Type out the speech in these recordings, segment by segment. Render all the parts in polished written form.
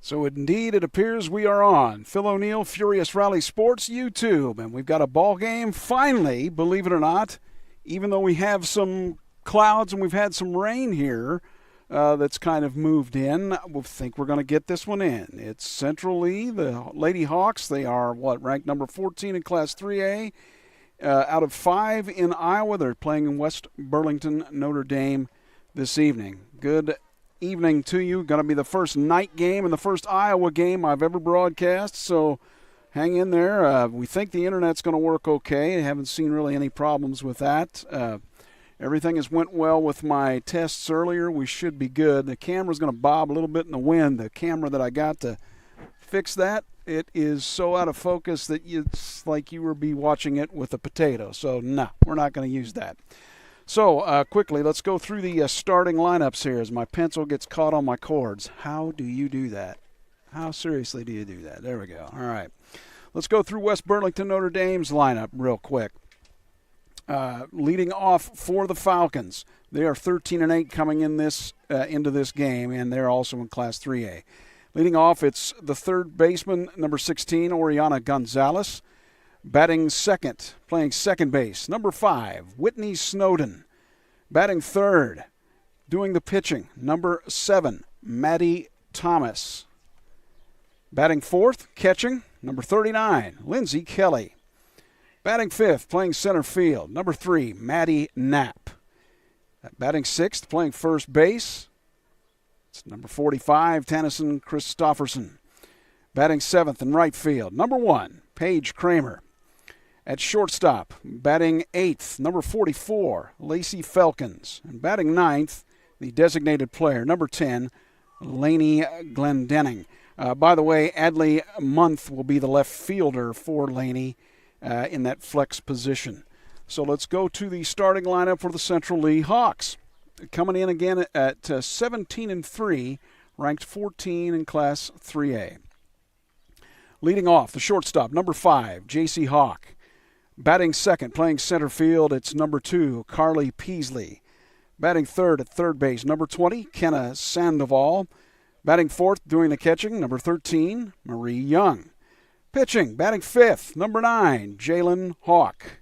So indeed, it appears we are on Phil O'Neill, Furious Rally Sports YouTube, and we've got a ball game finally, believe it or not, even though we have some clouds and we've had some rain here that's kind of moved in. We think we're going to get this one in. It's Central Lee, the Lady Hawks. They are, ranked number 14 in Class 3A out of 5 in Iowa. They're playing in West Burlington Notre Dame this evening. Good evening to you. Going to be the first night game and the first Iowa game I've ever broadcast, so hang in there. We think the internet's going to work okay. I haven't seen really any problems with that. Everything has went well with my tests earlier. We should be good. The camera's going to bob a little bit in the wind. The camera that I got to fix that, it is so out of focus that it's like you would be watching it with a potato. So, no, we're not going to use that. So, quickly, let's go through the starting lineups here as my pencil gets caught on my cords. How do you do that? How seriously do you do that? There we go. All right. Let's go through West Burlington Notre Dame's lineup real quick. Leading off for the Falcons, they are 13-8 coming in into this game, and they're also in Class 3A. Leading off, it's the third baseman, number 16, Oriana Gonzalez. Batting second, playing second base, number 5, Whitney Snowden. Batting third, doing the pitching, number 7, Maddie Thomas. Batting fourth, catching, number 39, Lindsay Kelly. Batting fifth, playing center field, number 3, Maddie Knapp. Batting sixth, playing first base, it's number 45, Tennyson Christofferson. Batting seventh in right field, number 1, Paige Kramer. At shortstop, batting eighth, number 44, Lacey Falcons. And batting ninth, the designated player, number 10, Lainey Glendenning. By the way, Adley Month will be the left fielder for Lainey in that flex position. So let's go to the starting lineup for the Central Lee Hawks. Coming in again at 17-3, ranked 14 in Class 3A. Leading off, the shortstop, number 5, J.C. Hawk. Batting second, playing center field, it's number 2, Carly Peasley. Batting third at third base, number 20, Kenna Sandoval. Batting fourth, doing the catching, number 13, Marie Young. Pitching, batting fifth, number 9, Jalen Hawk.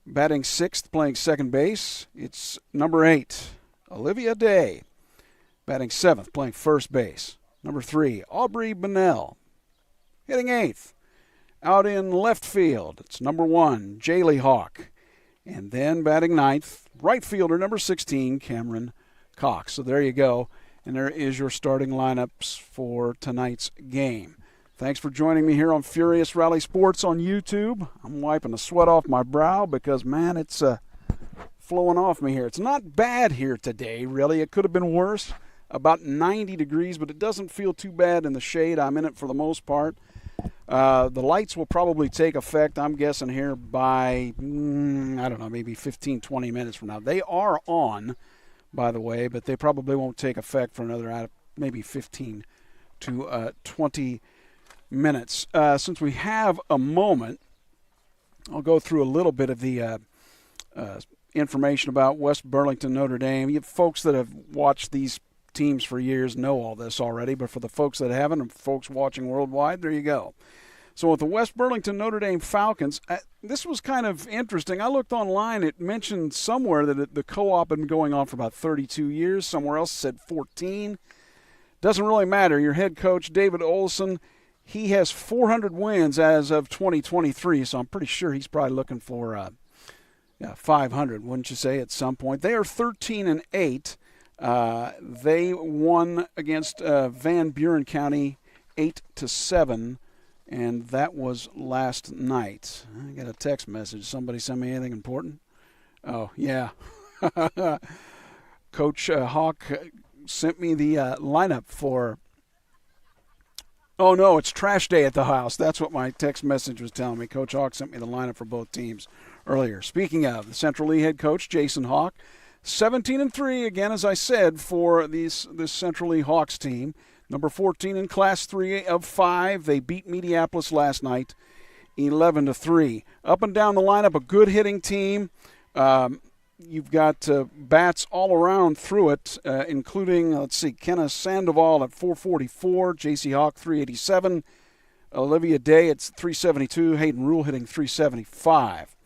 Batting sixth, playing second base, it's number 8, Olivia Day. Batting seventh, playing first base, number 3, Aubrey Bonnell. Hitting eighth. Out in left field, it's number 1, Jaylee Hawk. And then batting ninth, right fielder, number 16, Cameron Cox. So there you go. And there is your starting lineups for tonight's game. Thanks for joining me here on Furious Rally Sports on YouTube. I'm wiping the sweat off my brow because, man, it's flowing off me here. It's not bad here today, really. It could have been worse. About 90 degrees, but it doesn't feel too bad in the shade. I'm in it for the most part. The lights will probably take effect, I'm guessing, here by, I don't know, maybe 15, 20 minutes from now. They are on, by the way, but they probably won't take effect for another maybe 15 to 20 minutes. Since we have a moment, I'll go through a little bit of the information about West Burlington Notre Dame. You folks that have watched these teams for years know all this already, but for the folks that haven't and folks watching worldwide, there you go. So with the West Burlington Notre Dame Falcons, this was kind of interesting. I looked online. It mentioned somewhere that the co-op had been going on for about 32 years. Somewhere else said 14. Doesn't really matter. Your head coach, David Olson, he has 400 wins as of 2023, so I'm pretty sure he's probably looking for 500, wouldn't you say, at some point. They are 13-8. They won against Van Buren County 8-7, and that was last night. I got a text message. Somebody sent me anything important? Oh, yeah. Coach Hawk sent me the lineup for – oh, no, it's trash day at the house. That's what my text message was telling me. Coach Hawk sent me the lineup for both teams earlier. Speaking of, the Central Lee head coach, Jason Hawk, 17-3, again, as I said, for this Central Lee Hawks team. Number 14 in Class 3 of 5. They beat Mediapolis last night, 11-3. Up and down the lineup, a good hitting team. you've got bats all around through it, including, Kenna Sandoval at 444, J.C. Hawk 387, Olivia Day at 372, Hayden Rule hitting 375.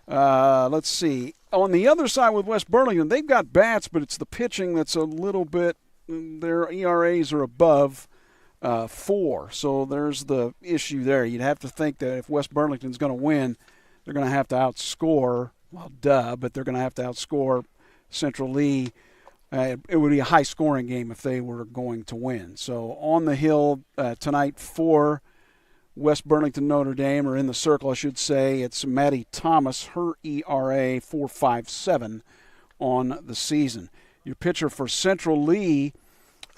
Let's see. On the other side with West Burlington, they've got bats, but it's the pitching that's a little bit, their ERAs are above 4. So there's the issue there. You'd have to think that if West Burlington's going to win, they're going to have to outscore, but they're going to have to outscore Central Lee. It would be a high-scoring game if they were going to win. So on the hill tonight for West Burlington Notre Dame, or in the circle, I should say, it's Maddie Thomas, her ERA 4.57 on the season. Your pitcher for Central Lee,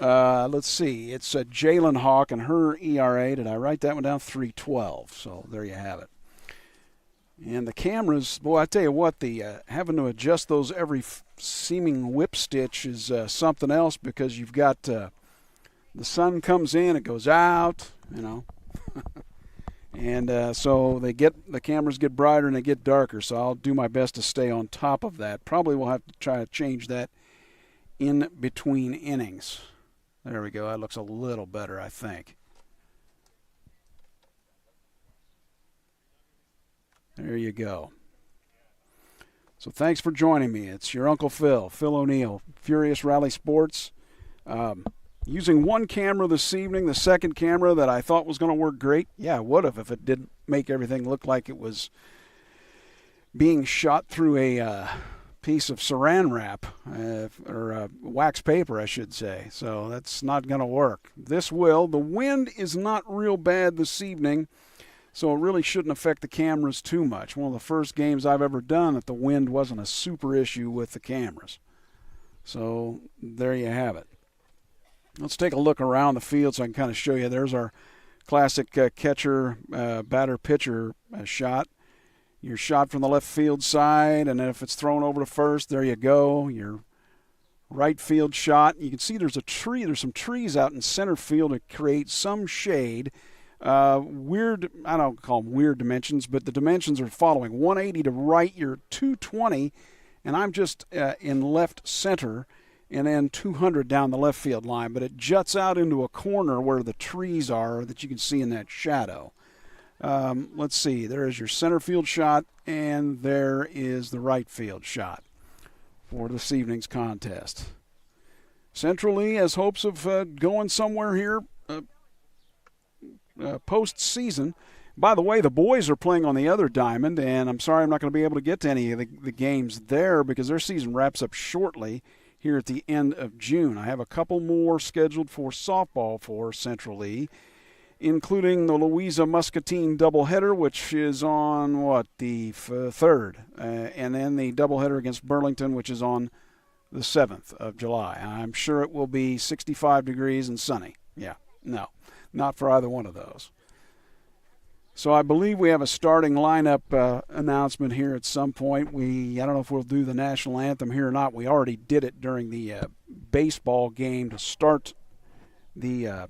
it's Jalen Hawk, and her ERA, did I write that one down? 3.12. So there you have it. And the cameras, boy, I tell you what, the having to adjust those every seeming whip stitch is something else, because you've got the sun comes in, it goes out, and so the cameras get brighter and they get darker. So I'll do my best to stay on top of that. Probably we'll have to try to change that in between innings. There we go. That looks a little better, I think. There you go. So thanks for joining me. It's your Uncle Phil O'Neill, Furious Rally Sports. Using one camera this evening, the second camera that I thought was going to work great. Yeah, it would have if it didn't make everything look like it was being shot through a piece of saran wrap, or wax paper, I should say. So that's not going to work. This will. The wind is not real bad this evening, so it really shouldn't affect the cameras too much. One of the first games I've ever done that the wind wasn't a super issue with the cameras. So there you have it. Let's take a look around the field so I can kind of show you. There's our classic catcher, batter, pitcher shot. Your shot from the left field side, and then if it's thrown over to first, there you go. Your right field shot. You can see there's a tree. There's some trees out in center field to create some shade. Weird, I don't call them weird dimensions, but the dimensions are following. 180 to right, you're 220, and I'm just in left center, and then 200 down the left field line. But it juts out into a corner where the trees are that you can see in that shadow. Let's see. There is your center field shot, and there is the right field shot for this evening's contest. Central Lee has hopes of going somewhere here postseason. By the way, the boys are playing on the other diamond, and I'm sorry I'm not going to be able to get to any of the games there because their season wraps up shortly here at the end of June. I have a couple more scheduled for softball for Central Lee, including the Louisa Muscatine doubleheader, which is on, the 3rd, and then the doubleheader against Burlington, which is on the 7th of July. I'm sure it will be 65 degrees and sunny. Yeah, no, not for either one of those. So I believe we have a starting lineup announcement here at some point. I don't know if we'll do the national anthem here or not. We already did it during the baseball game to start the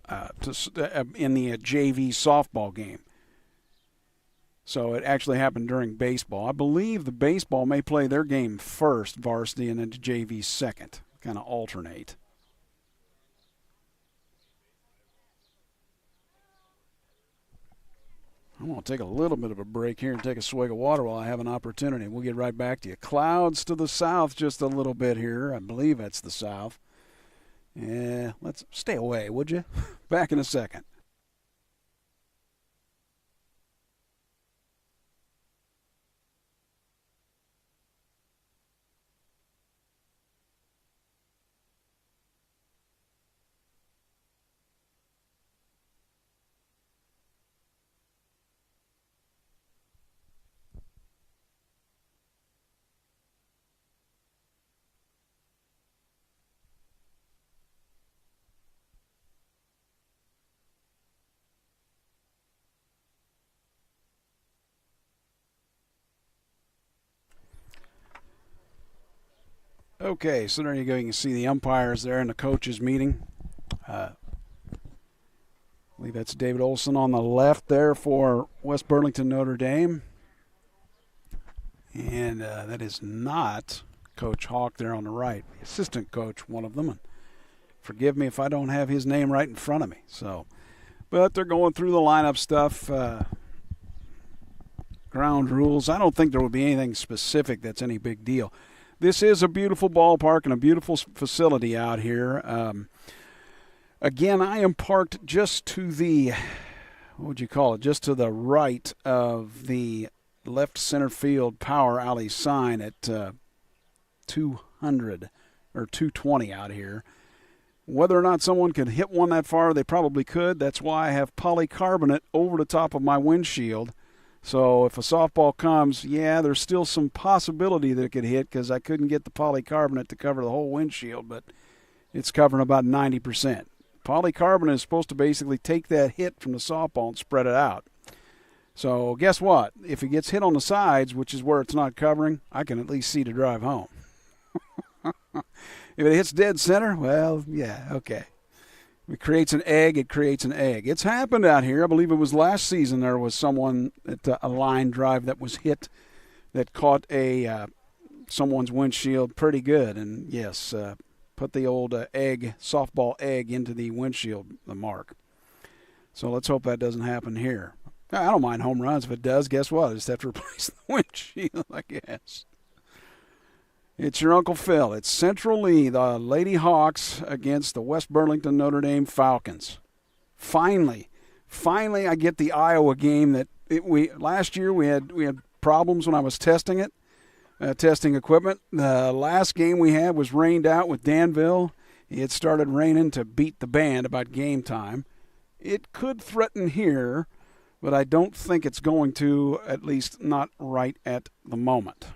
in the JV softball game. So it actually happened during baseball. I believe the baseball may play their game first, varsity, and then the JV second, kind of alternate. I'm going to take a little bit of a break here and take a swig of water while I have an opportunity. We'll get right back to you. Clouds to the south just a little bit here. I believe that's the south. Yeah, let's stay away, would you? Back in a second. Okay, so there you go. You can see the umpires there in the coaches' meeting. I believe that's David Olson on the left there for West Burlington Notre Dame. And that is not Coach Hawk there on the right. The assistant coach, one of them. And forgive me if I don't have his name right in front of me. But they're going through the lineup stuff, ground rules. I don't think there will be anything specific that's any big deal. This is a beautiful ballpark and a beautiful facility out here. Again, I am parked just to the, what would you call it, just to the right of the left center field power alley sign at 200 or 220 out here. Whether or not someone could hit one that far, they probably could. That's why I have polycarbonate over the top of my windshield. So if a softball comes, yeah, there's still some possibility that it could hit because I couldn't get the polycarbonate to cover the whole windshield, but it's covering about 90%. Polycarbonate is supposed to basically take that hit from the softball and spread it out. So guess what? If it gets hit on the sides, which is where it's not covering, I can at least see to drive home. If it hits dead center, well, yeah, okay. If it creates an egg, it creates an egg. It's happened out here. I believe it was last season there was someone at a line drive that was hit that caught someone's windshield pretty good. And, yes, put the old softball egg into the windshield, the mark. So let's hope that doesn't happen here. I don't mind home runs. If it does, guess what? I just have to replace the windshield, I guess. It's your Uncle Phil. It's Central Lee, the Lady Hawks against the West Burlington Notre Dame Falcons. Finally, I get the Iowa game that last year we had problems when I was testing it, testing equipment. The last game we had was rained out with Danville. It started raining to beat the band about game time. It could threaten here, but I don't think it's going to, at least not right at the moment.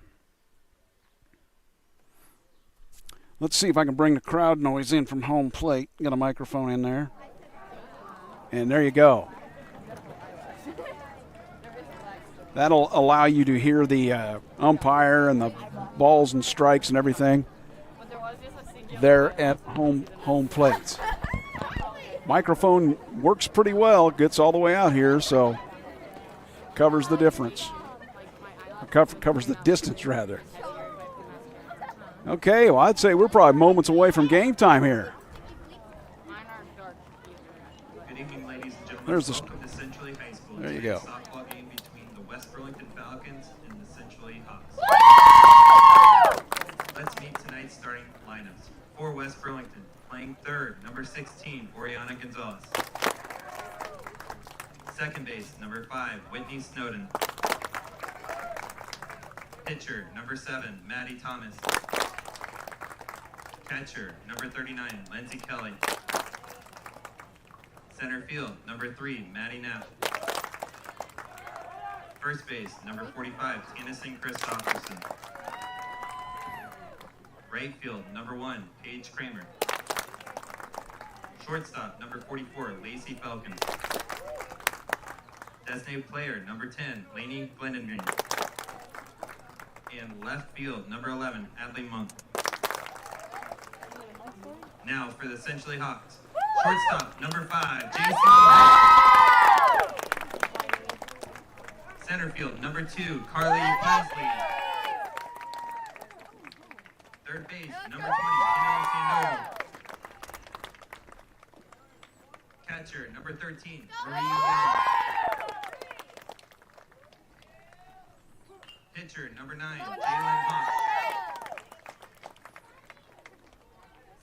Let's see if I can bring the crowd noise in from home plate. Got a microphone in there. And there you go. That'll allow you to hear the umpire and the balls and strikes and everything there at home plates. Microphone works pretty well. Gets all the way out here, so covers the difference. Covers the distance, rather. Okay, well, I'd say we're probably moments away from game time here. Good evening, ladies and gentlemen. There's Welcome to Central Lee High School. There you go. Softball game between the West Burlington Falcons and the Central Lee Hawks. Let's meet tonight's starting lineups. For West Burlington, playing third, number 16, Oriana Gonzalez. Second base, number 5, Whitney Snowden. Pitcher, number 7, Maddie Thomas. Catcher, number 39, Lindsay Kelly. Center field, number 3, Maddie Knapp. First base, number 45, Tennessee Christopherson. Right field, number 1, Paige Kramer. Shortstop, number 44, Lacey Falcon. Designated player, number 10, Lainey Glendon. And left field, number 11, Adley Monk. Now for the Central Lee Hawks. Shortstop, number 5, JC. Center field, number 2, Carly Paisley. Third base, number 20, Penelope Noble. Catcher, number 13, Marie Young. Pitcher, number 9, Jalen Hawk.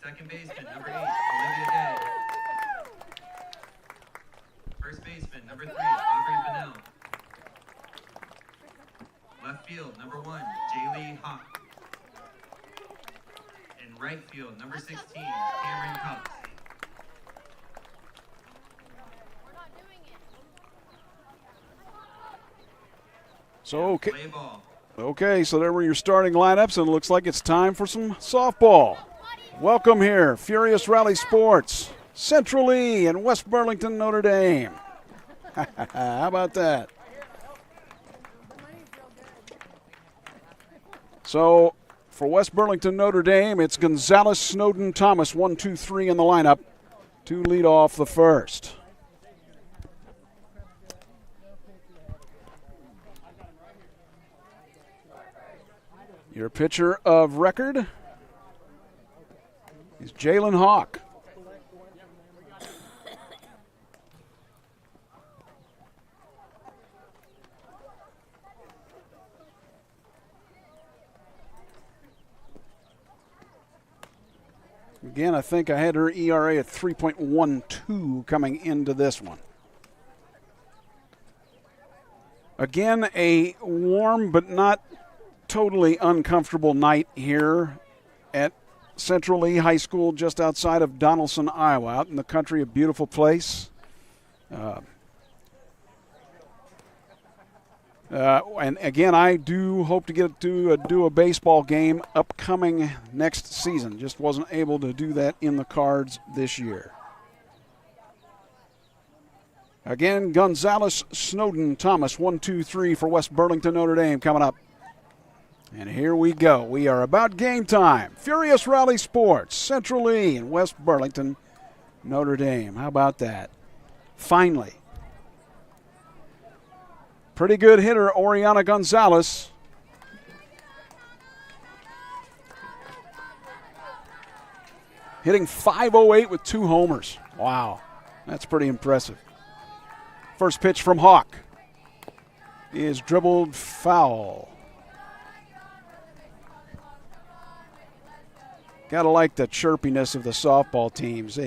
Second baseman, number 8, Olivia Day. First baseman, number 3, Aubrey Bennell. Left field, number 1, Jaylee Hawk. And right field, number 16, Cameron Cox. So, Play ball. okay, so there were your starting lineups, and it looks like it's time for some softball. Welcome here, Furious Rally Sports, Central Lee and West Burlington Notre Dame. How about that? So, for West Burlington Notre Dame, it's Gonzalez, Snowden, Thomas, 1, 2, 3 in the lineup to lead off the first. Your pitcher of record is Jalen Hawk. Again, I think I had her ERA at 3.12 coming into this one. Again, a warm but not totally uncomfortable night here at Central Lee High School just outside of Donaldson, Iowa, out in the country, a beautiful place. And again, I do hope to get to do a baseball game upcoming next season. Just wasn't able to do that in the cards this year. Again, Gonzalez, Snowden, Thomas, 1, 2, 3 for West Burlington Notre Dame coming up. And here we go. We are about game time. Furious Rally Sports, Central Lee and West Burlington Notre Dame. How about that? Finally. Pretty good hitter, Oriana Gonzalez. Hitting .508 with 2 homers. Wow, that's pretty impressive. First pitch from Hawk is dribbled foul. Gotta like the chirpiness of the softball teams.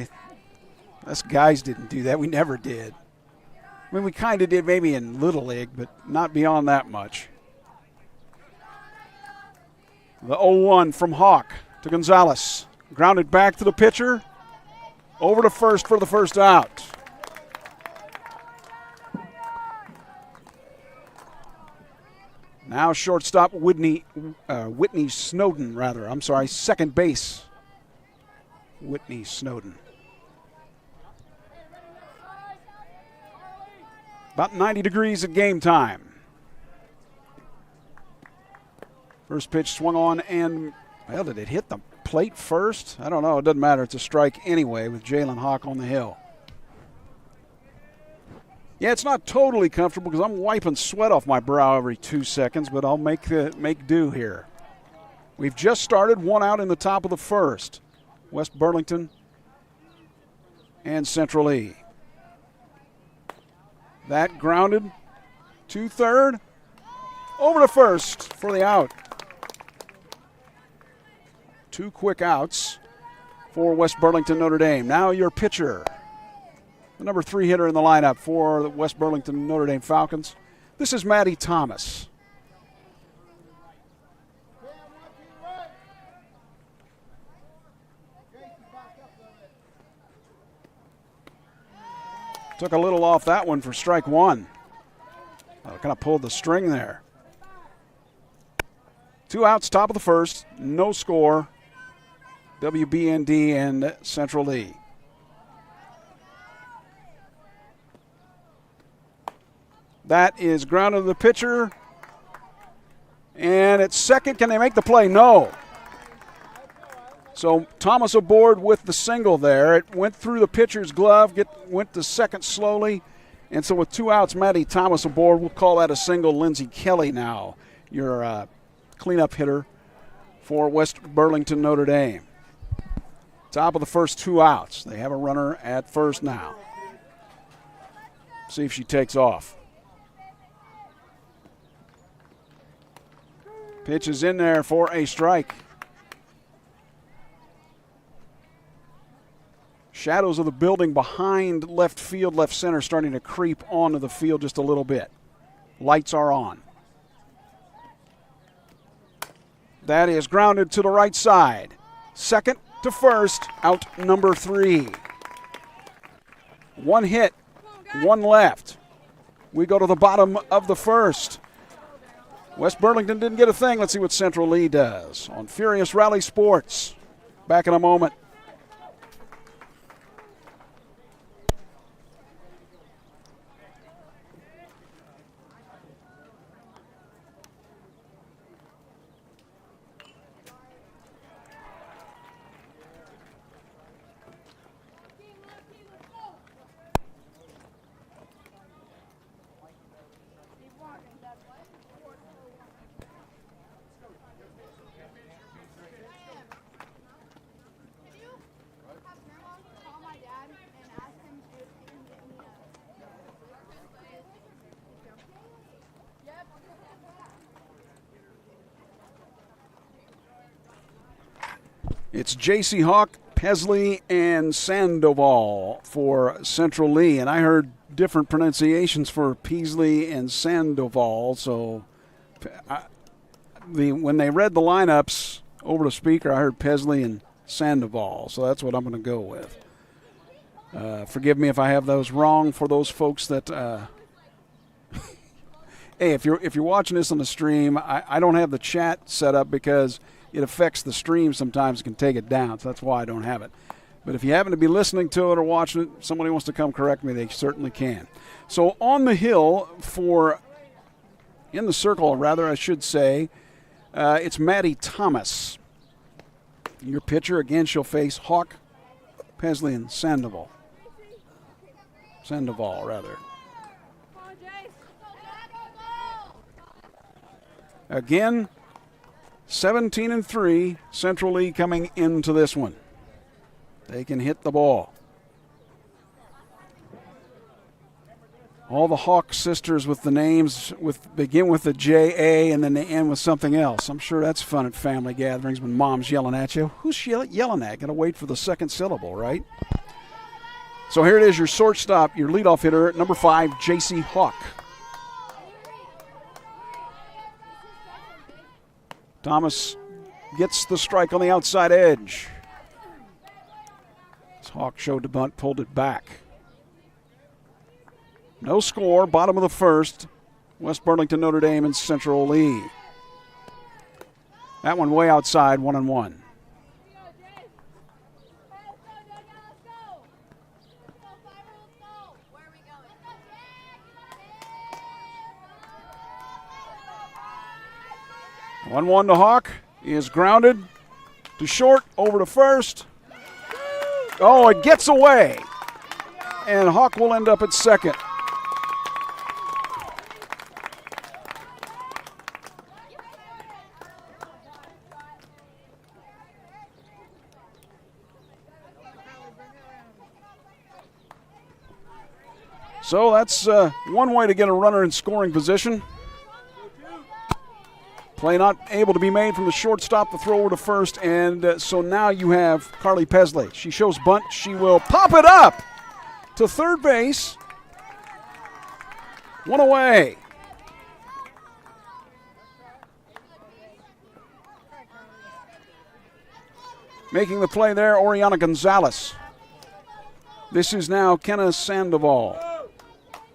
Us guys didn't do that. We never did. I mean, we kind of did maybe in Little League, but not beyond that much. The 0-1 from Hawk to Gonzalez. Grounded back to the pitcher. Over to first for the first out. Now shortstop Whitney Snowden, rather. I'm sorry, second base Whitney Snowden. About 90 degrees at game time. First pitch swung on and, well, did it hit the plate first? I don't know. It doesn't matter. It's a strike anyway with Jalen Hawk on the hill. Yeah, it's not totally comfortable because I'm wiping sweat off my brow every 2 seconds, but I'll make do here. We've just started, 1 out in the top of the first. West Burlington and Central Lee. That grounded to third, over to first for the out. 2 quick outs for West Burlington Notre Dame. Now your pitcher, the number 3 hitter in the lineup for the West Burlington Notre Dame Falcons. This is Maddie Thomas. Took a little off that one for strike 1. Kind of pulled the string there. 2 outs, top of the first, no score. WBND and Central Lee. That is grounded to the pitcher. And at second, can they make the play? No. So Thomas aboard with the single there. It went through the pitcher's glove, went to second slowly. And so with 2 outs, Maddie Thomas aboard. We'll call that a single. Lindsey Kelly now, your cleanup hitter for West Burlington Notre Dame. Top of the first 2 outs. They have a runner at first now. See if she takes off. Pitch is in there for a strike. Shadows of the building behind left field, left center starting to creep onto the field just a little bit. Lights are on. That is grounded to the right side. Second to first, out number 3. 1 hit, 1 left. We go to the bottom of the first. West Burlington didn't get a thing. Let's see what Central Lee does on Furious Rally Sports. Back in a moment. It's J.C. Hawk, Pesley, and Sandoval for Central Lee. And I heard different pronunciations for Peasley and Sandoval. So when they read the lineups over the speaker, I heard Pesley and Sandoval. So that's what I'm going to go with. Forgive me if I have those wrong for those folks that hey, if you're watching this on the stream, I don't have the chat set up because it affects the stream sometimes. It can take it down, so that's why I don't have it. But if you happen to be listening to it or watching it, somebody wants to come correct me, they certainly can. So on the hill in the circle, rather, I should say, it's Maddie Thomas. Your pitcher, again, she'll face Hawk, Pesley, and Sandoval. Sandoval, rather. Again, 17-3, Central Lee coming into this one. They can hit the ball. All the Hawk sisters with the names begin with the J-A and then they end with something else. I'm sure that's fun at family gatherings when mom's yelling at you. Who's yelling at? Got to wait for the second syllable, right? So here it is, your shortstop, your leadoff hitter, number 5, J.C. Hawk. Thomas gets the strike on the outside edge. As Hawk showed the bunt, pulled it back. No score, bottom of the first. West Burlington Notre Dame and Central Lee. That one way outside, 1-1. One to Hawk. He is grounded to short, over to first. Oh, it gets away. And Hawk will end up at second. So that's one way to get a runner in scoring position. Play not able to be made from the shortstop, the throw over to first, and so now you have Carly Pesley. She shows bunt. She will pop it up to third base. One away. Making the play there, Oriana Gonzalez. This is now Kenna Sandoval,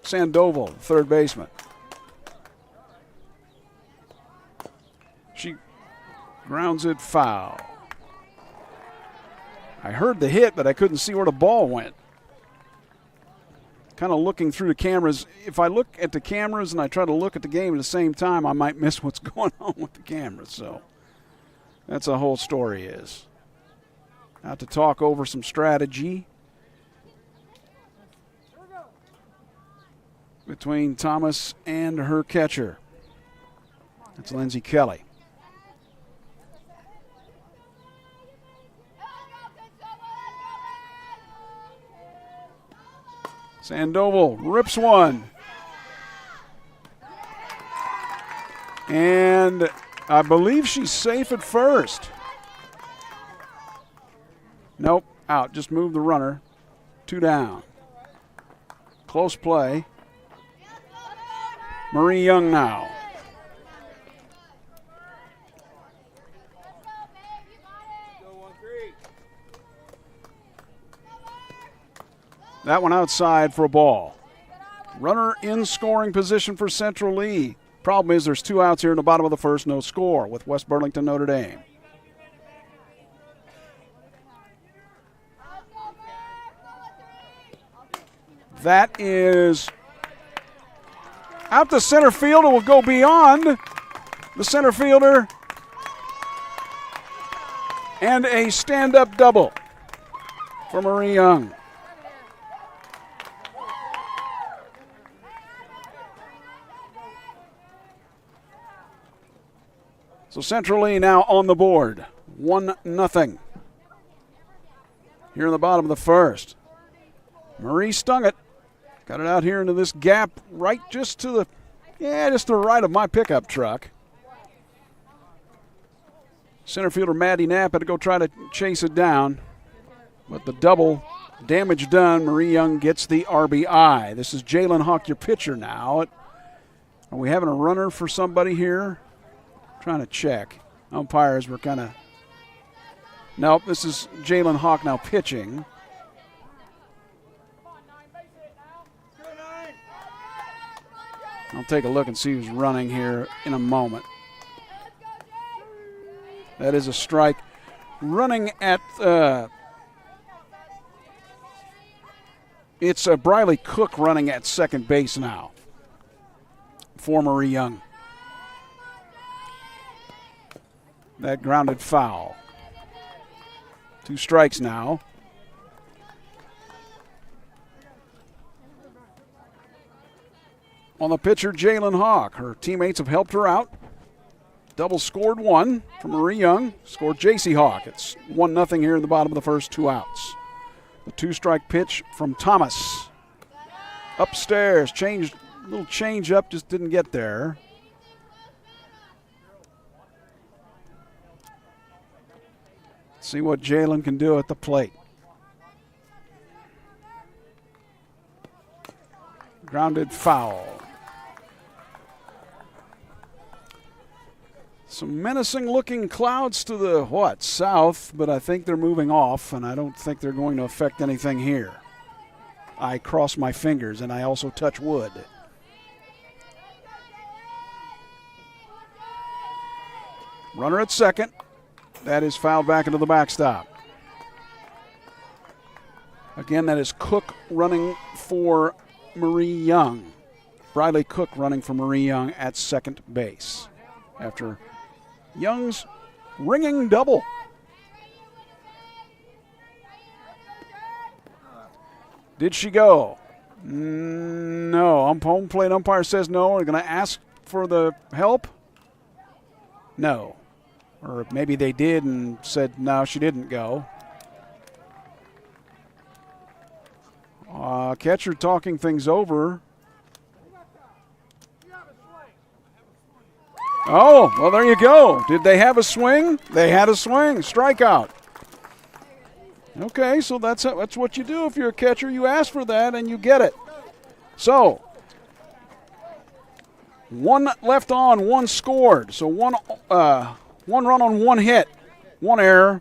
third baseman. She grounds it foul. I heard the hit, but I couldn't see where the ball went. Kind of looking through the cameras. If I look at the cameras and I try to look at the game at the same time, I might miss what's going on with the cameras. So that's the whole story is. Out to talk over some strategy between Thomas and her catcher. That's Lindsay Kelly. Sandoval rips one. And I believe she's safe at first. Nope, out. Just move the runner. 2 down. Close play. Marie Young now. That one outside for a ball. Runner in scoring position for Central Lee. Problem is there's 2 outs here in the bottom of the first, no score with West Burlington Notre Dame. That is out to center field. It will go beyond the center fielder. And a stand-up double for Marie Young. So Central Lee now on the board, 1-0. Here in the bottom of the first. Marie stung it. Got it out here into this gap right just to the right of my pickup truck. Center fielder Maddie Knapp had to go try to chase it down. But the double, damage done. Marie Young gets the RBI. This is Jalen Hawk, your pitcher now. Are we having a runner for somebody here? Trying to check. Umpires were kind of... Nope, this is Jalen Hawk now pitching. I'll take a look and see who's running here in a moment. That is a strike. Running at... it's Briley Cook running at second base now for Marie Young. That grounded foul. 2 strikes now. On the pitcher, Jalen Hawk. Her teammates have helped her out. Double scored 1 for Marie Young. Scored J.C. Hawk. It's 1-0 here in the bottom of the first, 2 outs. The 2-strike pitch from Thomas. Upstairs, little change up, just didn't get there. See what Jalen can do at the plate. Grounded foul. Some menacing looking clouds to the, south, but I think they're moving off, and I don't think they're going to affect anything here. I cross my fingers, and I also touch wood. Runner at second. That is fouled back into the backstop. Again, that is Cook running for Marie Young. Briley Cook running for Marie Young at second base after Young's ringing double. Did she go? No. Home plate umpire says no. We're going to ask for the help? No. Or maybe they did and said, no, she didn't go. Catcher talking things over. Oh, well, there you go. Did they have a swing? They had a swing. Strikeout. Okay, so that's what you do if you're a catcher. You ask for that and you get it. So, 1 left on, 1 scored. So 1 run on 1 hit, 1 error,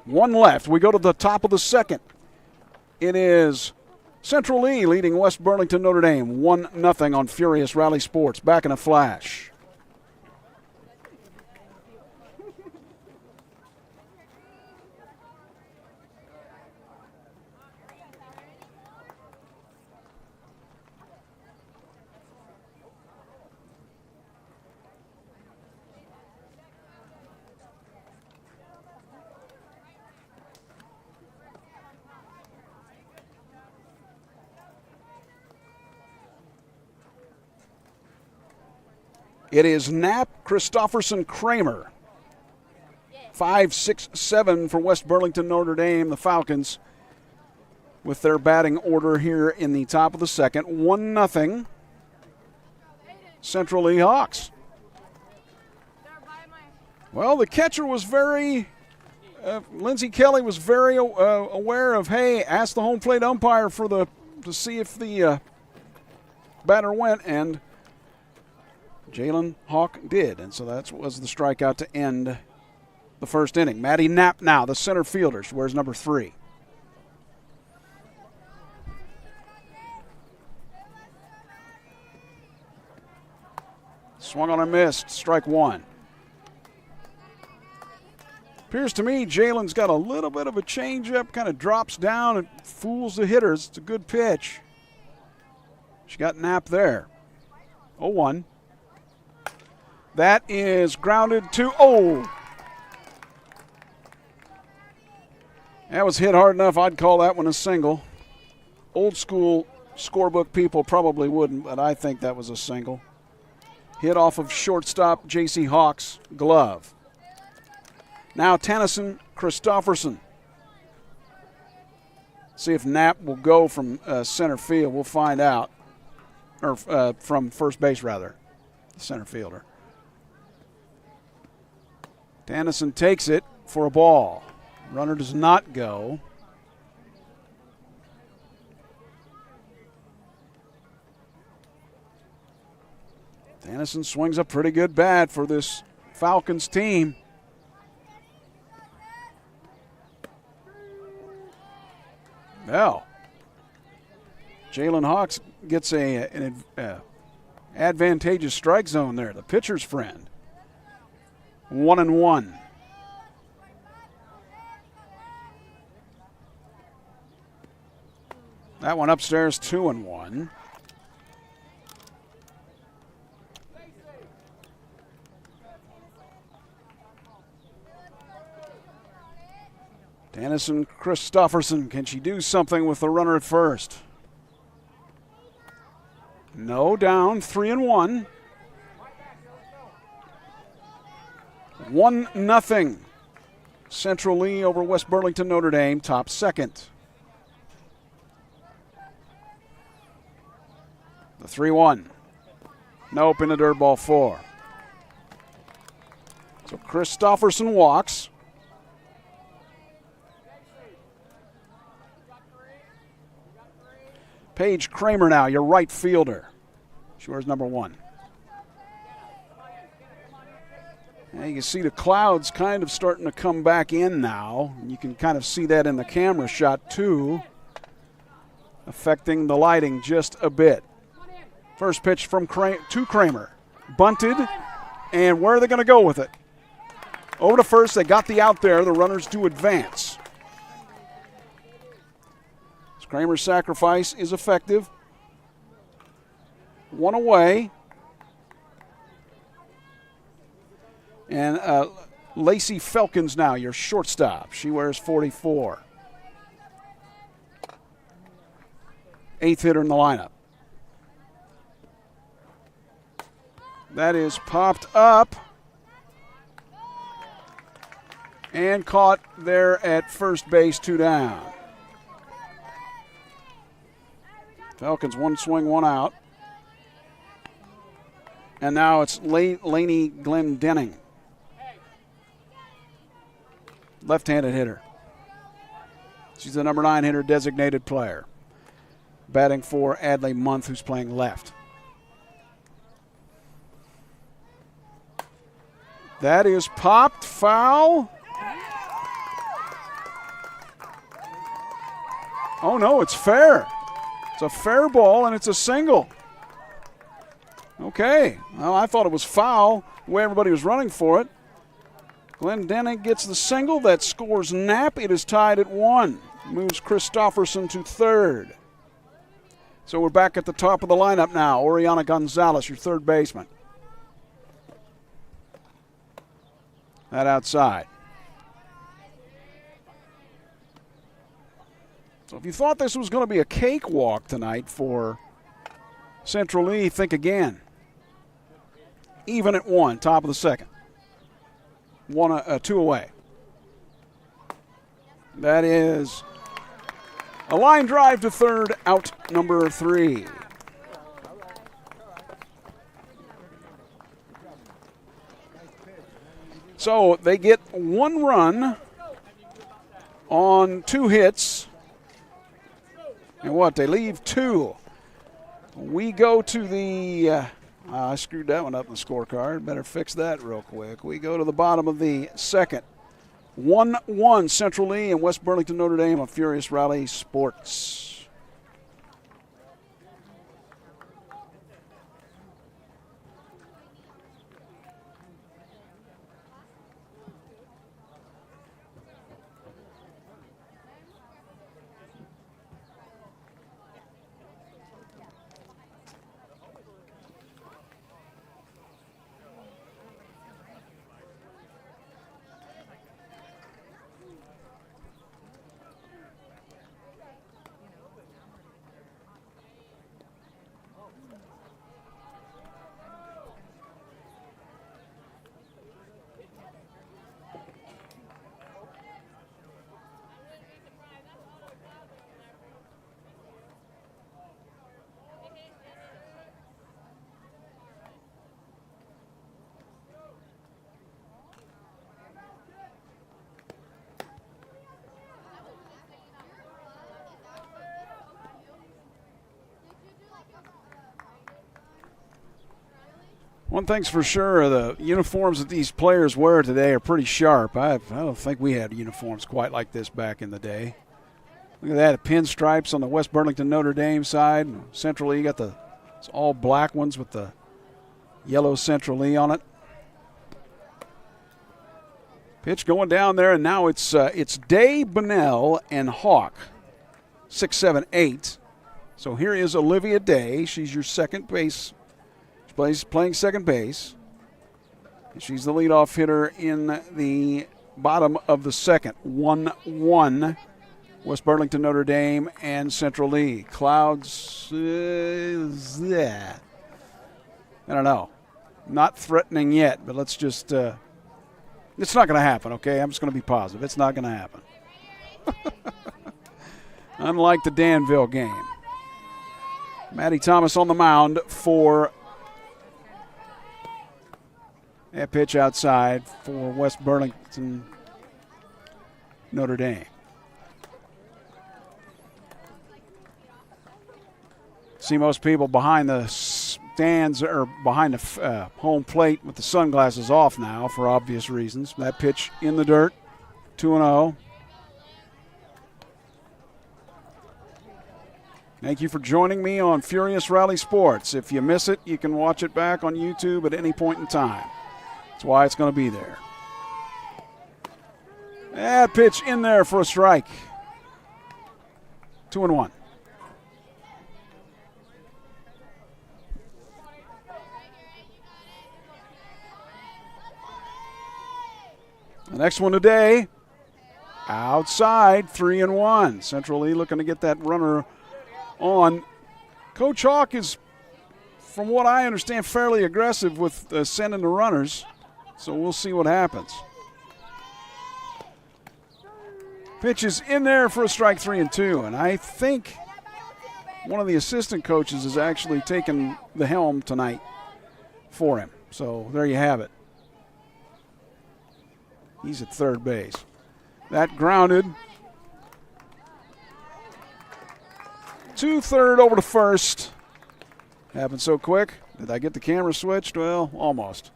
1 left. We go to the top of the second. It is Central Lee leading West Burlington Notre Dame 1-0 on Furious Rally Sports. Back in a flash. It is Knapp, Christofferson, Kramer. 5, 6, 7 for West Burlington Notre Dame, the Falcons, with their batting order here in the top of the second. 1-0. Central Lee Hawks. Well, the catcher was very, Lindsey Kelly was very aware of, hey, ask the home plate umpire to see if the batter went, and Jalen Hawk did, and so that was the strikeout to end the first inning. Maddie Knapp now, the center fielder. She wears number 3. Swung on and missed, strike 1. Appears to me Jalen's got a little bit of a changeup, kind of drops down and fools the hitters. It's a good pitch. She got Knapp there. 0-1. That is grounded to, that was hit hard enough. I'd call that one a single. Old school scorebook people probably wouldn't, but I think that was a single. Hit off of shortstop J.C. Hawk's glove. Now Tennyson Christofferson. See if Knapp will go from center field. We'll find out. Or from first base, rather. The center fielder. Dennison takes it for a ball. Runner does not go. Dennison swings a pretty good bat for this Falcons team. Well, Jalen Hawks gets an advantageous strike zone there, the pitcher's friend. 1-1. That one upstairs, 2-1. Dennison Christofferson, can she do something with the runner at first? No, down, 3-1. 1-0. Central Lee over West Burlington Notre Dame, top second. The 3-1. Nope, in the dirt, ball 4. So Christofferson walks. Paige Kramer now, your right fielder. She wears number 1. And you can see the clouds kind of starting to come back in now. You can kind of see that in the camera shot too, affecting the lighting just a bit. First pitch from to Kramer. Bunted, and where are they going to go with it? Over to first, they got the out there. The runners do advance. Kramer's sacrifice is effective. 1 away. And Lacey Falcons now, your shortstop. She wears 44. 8th hitter in the lineup. That is popped up and caught there at first base, 2 down. Falcons 1 swing, 1 out. And now it's Lainey Glendenning. Left-handed hitter. She's the number 9 hitter, designated player. Batting for Adley Month, who's playing left. That is popped, foul. Oh no, it's fair. It's a fair ball, and it's a single. Okay. Well, I thought it was foul the way everybody was running for it. Glendenning gets the single. That scores Knapp. It is tied at 1. Moves Christofferson to third. So we're back at the top of the lineup now. Oriana Gonzalez, your third baseman. That outside. So if you thought this was going to be a cakewalk tonight for Central Lee, think again. Even at 1, top of the second. 2 away. That is a line drive to third, out number 3. So they get 1 run on 2 hits. And what? They leave 2. We go to the I screwed that one up in the scorecard. Better fix that real quick. We go to the bottom of the second. 1-1 Central Lee and West Burlington Notre Dame on Furious Rally Sports. One thing's for sure, the uniforms that these players wear today are pretty sharp. I don't think we had uniforms quite like this back in the day. Look at that, the pinstripes on the West Burlington Notre Dame side. Central E got it's all black ones with the yellow Central E on it. Pitch going down there, and now it's Day, Bunnell, and Hawk. 6, 7, 8. So here is Olivia Day. She's your second base. She's playing second base. She's the leadoff hitter in the bottom of the second. 1-1. West Burlington Notre Dame and Central E. Clouds, I don't know. Not threatening yet, but let's just, it's not going to happen, okay? I'm just going to be positive. It's not going to happen. Unlike the Danville game. Maddie Thomas on the mound for that pitch outside for West Burlington Notre Dame. See most people behind the stands or behind the home plate with the sunglasses off now for obvious reasons. That pitch in the dirt, 2-0. Thank you for joining me on Furious Rally Sports. If you miss it, you can watch it back on YouTube at any point in time. That's why it's going to be there. That pitch in there for a strike. 2-1. The next one today, outside, 3-1. Central E looking to get that runner on. Coach Hawk is, from what I understand, fairly aggressive with sending the runners, so we'll see what happens. Pitch is in there for a strike, 3-2, and I think one of the assistant coaches has actually taken the helm tonight for him. So there you have it. He's at third base. That grounded. To third, over to first. Happened so quick. Did I get the camera switched? Well, almost.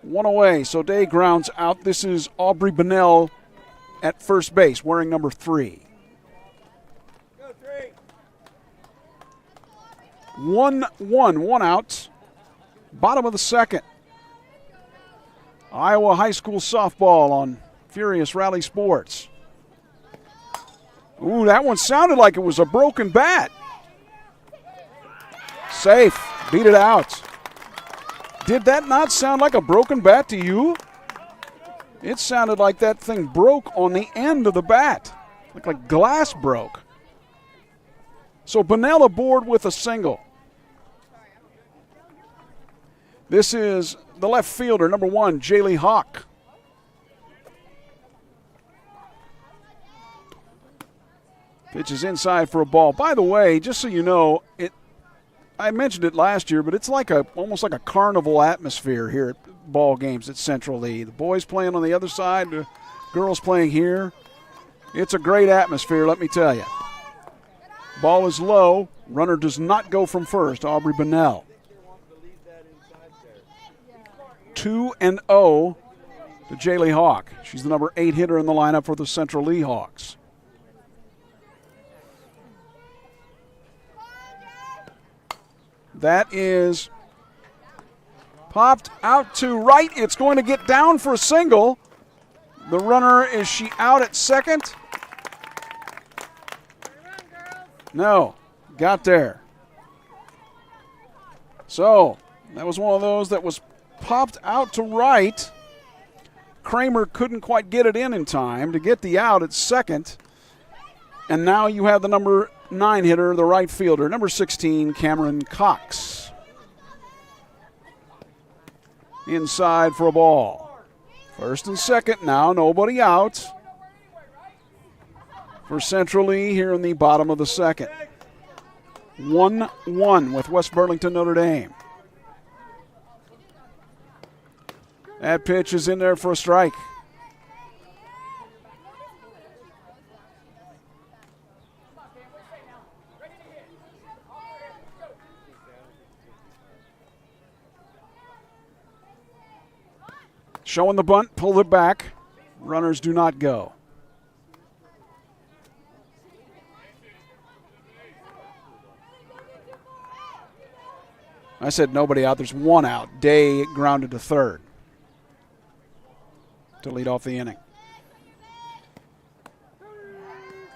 One away, so Day grounds out. This is Aubrey Bunnell at first base, wearing number 3. 1-1, one out. Bottom of the second. Iowa High School softball on Furious Rally Sports. Ooh, that one sounded like it was a broken bat. Safe. Beat it out. Did that not sound like a broken bat to you? It sounded like that thing broke on the end of the bat. Looked like glass broke. So Bunnell aboard with a single. This is the left fielder, number 1, Jaylee Hawk. Pitch is inside for a ball. By the way, just so you know, I mentioned it last year, but it's like almost like a carnival atmosphere here at ball games at Central E. The boys playing on the other side, the girls playing here. It's a great atmosphere, let me tell you. Ball is low. Runner does not go from first. Aubrey Bunnell. 2-0 to Jaylee Hawk. She's the number 8 hitter in the lineup for the Central Lee Hawks. That is popped out to right. It's going to get down for a single. The runner, is she out at second? No, got there. So that was one of those that was popped out to right. Kramer couldn't quite get it in time to get the out at second. And now you have the number 9 hitter, the right fielder, number 16, Cameron Cox. Inside for a ball. First and second now, nobody out for Central Lee here in the bottom of the second. 1-1 with West Burlington Notre Dame. That pitch is in there for a strike. Showing the bunt, pull it back. Runners do not go. I said nobody out. There's one out. Day grounded to third to lead off the inning.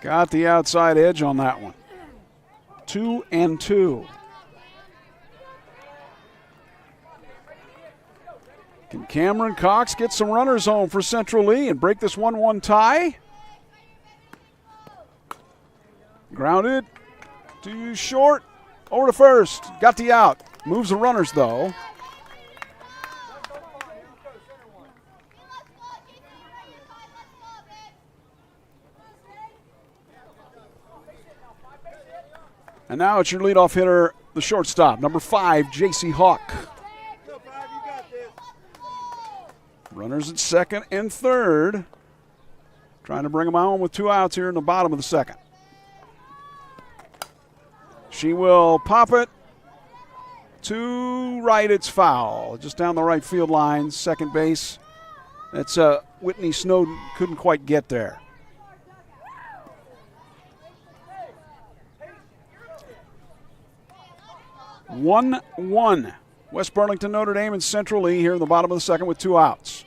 Got the outside edge on that one. 2-2. Can Cameron Cox get some runners home for Central Lee and break this 1-1 tie? Grounded to short. Over to first. Got the out. Moves the runners, though. And now it's your leadoff hitter, the shortstop, number 5, J.C. Hawk. Runners at second and third. Trying to bring them home with 2 outs here in the bottom of the second. She will pop it to right. It's foul. Just down the right field line, second base. That's Whitney Snowden couldn't quite get there. One. West Burlington Notre Dame and Central Lee here in the bottom of the second with 2 outs.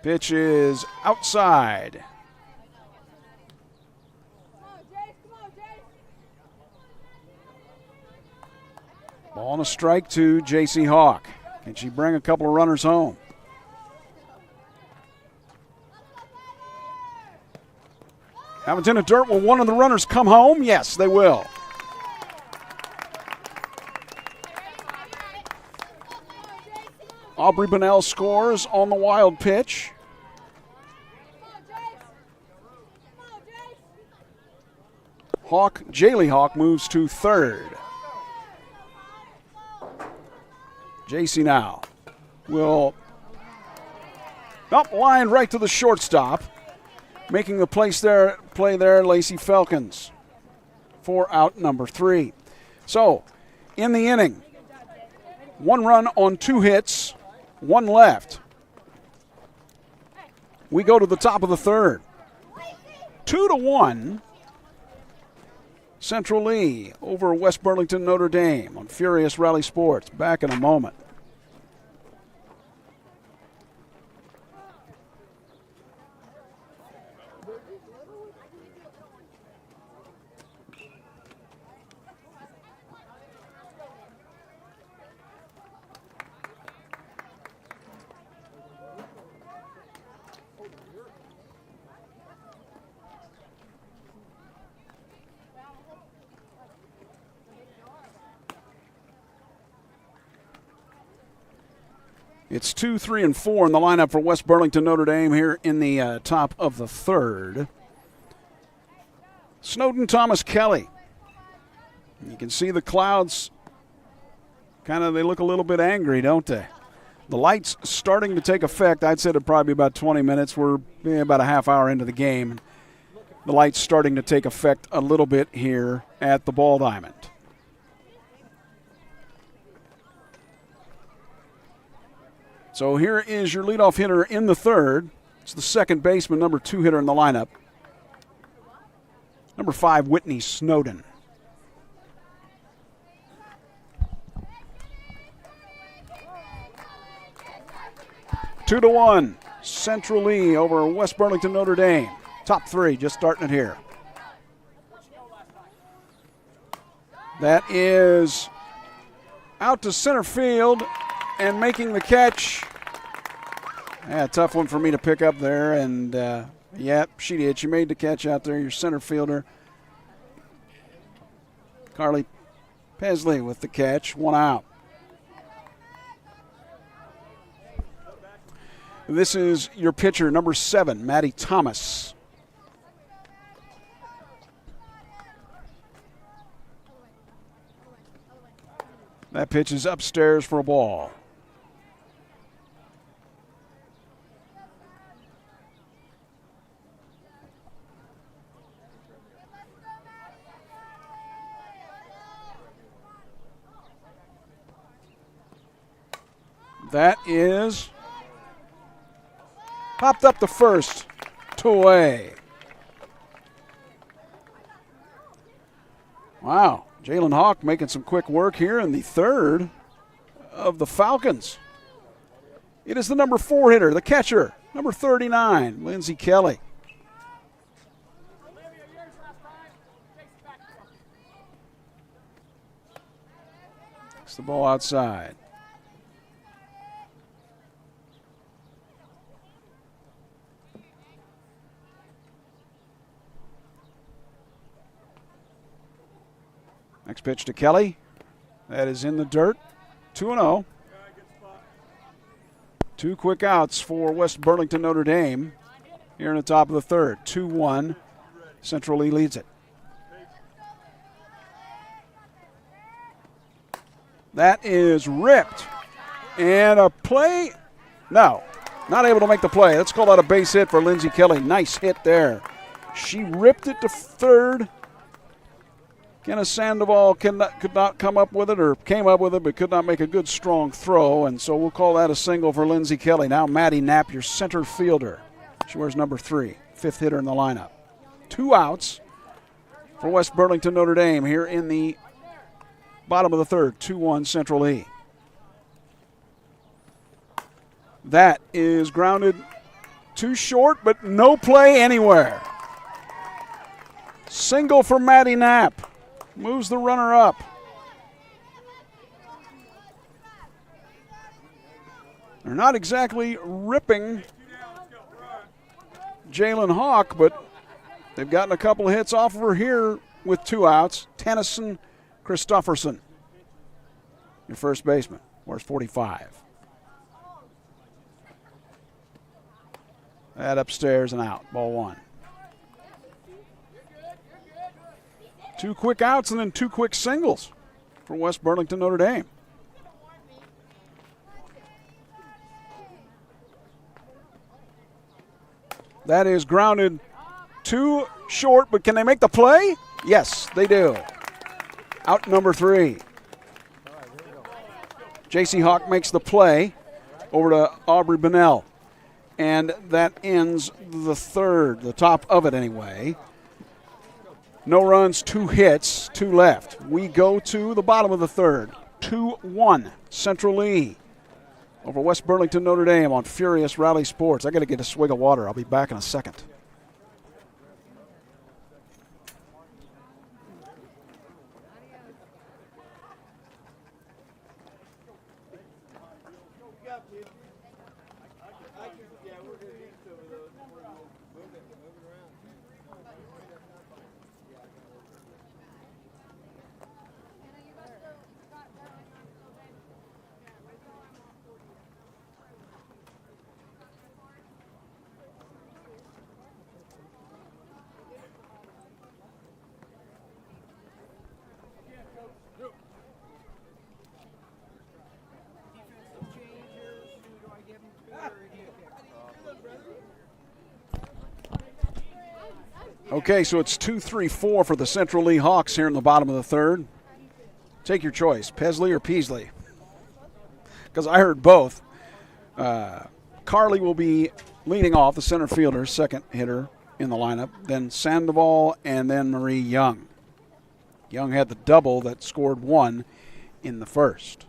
Pitch is outside. Ball and a strike to J.C. Hawk. Can she bring a couple of runners home? Hamilton at dirt. Will one of the runners come home? Yes, they will. Aubrey Bunnell scores on the wild pitch. Jaylee Hawk moves to third. JC now will up line right to the shortstop. Making the play there, Lacey Falcons for out number 3. So, in the inning, 1 run on 2 hits, 1 left. We go to the top of the third. 2-1. Central Lee over West Burlington Notre Dame on Furious Rally Sports. Back in a moment. It's 2, 3, and 4 in the lineup for West Burlington Notre Dame here in the top of the third. Snowden, Thomas, Kelly. You can see the clouds they look a little bit angry, don't they? The light's starting to take effect. I'd say it'd probably be about 20 minutes. We're about a half hour into the game. The light's starting to take effect a little bit here at the Ball Diamond. So here is your leadoff hitter in the third. It's the second baseman, number 2 hitter in the lineup. Number 5, Whitney Snowden. Two to 1, Central Lee over West Burlington Notre Dame. Top 3 just starting it here. That is out to center field. And making the catch. Yeah, tough one for me to pick up there. And, she did. She made the catch out there, your center fielder. Carly Pesley with the catch. 1 out. This is your pitcher, number 7, Maddie Thomas. That pitch is upstairs for a ball. That is popped up the first, 2 away. Wow, Jalen Hawk making some quick work here in the third of the Falcons. It is the number 4 hitter, the catcher, number 39, Lindsey Kelly. It's the ball outside. Next pitch to Kelly. That is in the dirt. 2-0. 2 quick outs for West Burlington Notre Dame here in the top of the third. 2-1. Central Lee leads it. That is ripped. And a play. No, not able to make the play. Let's call that a base hit for Lindsey Kelly. Nice hit there. She ripped it to third. Kenneth Sandoval could not come up with it, or came up with it, but could not make a good, strong throw, and so we'll call that a single for Lindsey Kelly. Now Maddie Knapp, your center fielder. She wears number 3, 5th hitter in the lineup. 2 outs for West Burlington Notre Dame here in the bottom of the third. 2-1 Central E. That is grounded too short, but no play anywhere. Single for Maddie Knapp. Moves the runner up. They're not exactly ripping Jalen Hawk, but they've gotten a couple of hits off of her here with 2 outs. Tennyson Christofferson, your first baseman, wears 45. That upstairs and out, ball 1. 2 quick outs and then 2 quick singles for West Burlington Notre Dame. That is grounded too short, but can they make the play? Yes, they do. Out number 3. J.C. Hawk makes the play over to Aubrey Bennell. And that ends the third, the top of it anyway. No runs, 2 hits, 2 left. We go to the bottom of the third. 2-1 Central Lee over West Burlington Notre Dame on Furious Rally Sports. I got to get a swig of water. I'll be back in a second. Okay, so it's 2-3-4 for the Central Lee Hawks here in the bottom of the third. Take your choice, Pesley or Peasley, because I heard both. Carly will be leading off, the center fielder, second hitter in the lineup, then Sandoval, and then Marie Young. Young had the double that scored 1 in the first.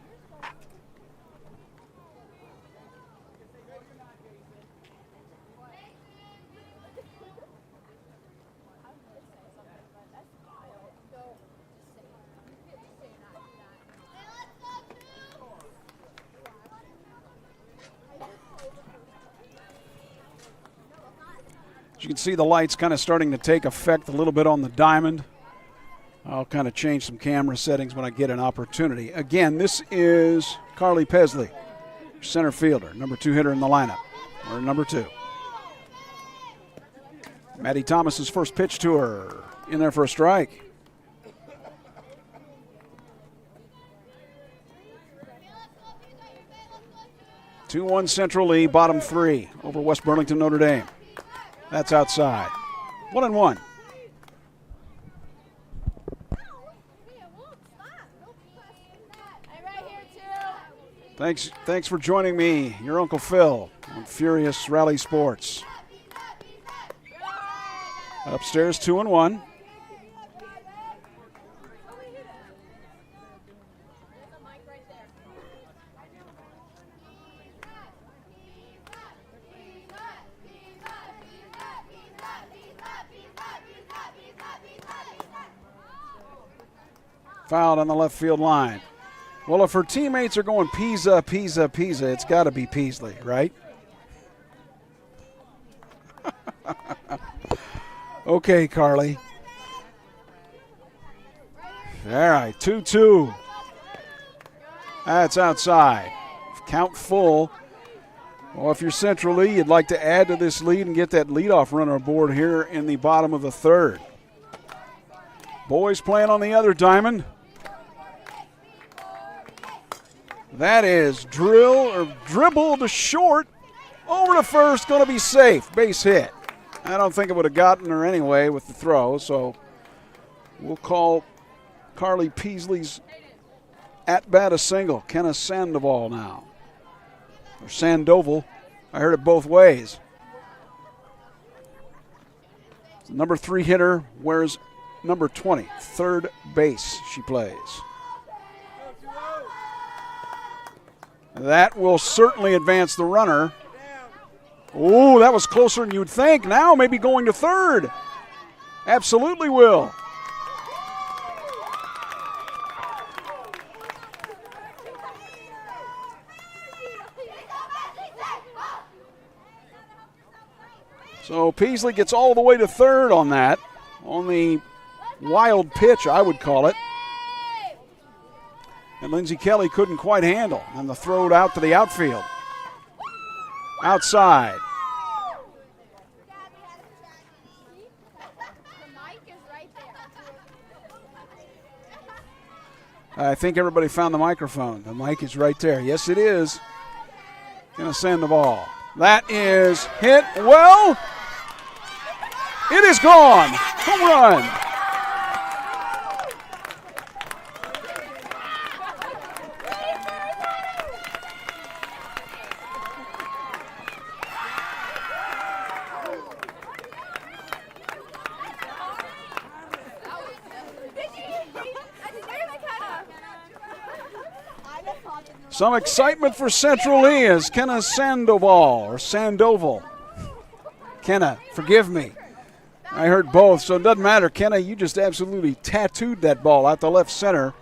As you can see, the lights kind of starting to take effect a little bit on the diamond. I'll kind of change some camera settings when I get an opportunity. Again, this is Carly Pesley, center fielder, number 2 hitter in the lineup, or number 2. Maddie Thomas's first pitch to her, in there for a strike. (2-1) Central Lee, bottom 3 over West Burlington Notre Dame. That's outside. 1-1. Thanks for joining me, your Uncle Phil, on Furious Rally Sports. Upstairs 2-1. Fouled on the left field line. Well, if her teammates are going Pisa, Pisa, Pisa, it's got to be Peasley, right? Okay, Carly. All right, 2-2. That's outside. Count full. Well, if you're Central Lee, you'd like to add to this lead and get that leadoff runner aboard here in the bottom of the third. Boys playing on the other diamond. That is dribble to short. Over to first, going to be safe. Base hit. I don't think it would have gotten her anyway with the throw, so we'll call Carly Peasley's at-bat a single. Kenna Sandoval now. Or Sandoval. I heard it both ways. Number 3 hitter wears number 20. Third base she plays. That will certainly advance the runner. Oh, that was closer than you'd think. Now maybe going to third. Absolutely will. So Peasley gets all the way to third on that. On the wild pitch, I would call it. And Lindsey Kelly couldn't quite handle. And the throw out to the outfield. Outside. I think everybody found the microphone. The mic is right there. Yes, it is. Gonna send the ball. That is hit well. It is gone. Home run. Some excitement for Central Lee as Kenna Sandoval. Kenna, forgive me. I heard both, so it doesn't matter. Kenna, you just absolutely tattooed that ball out the left center,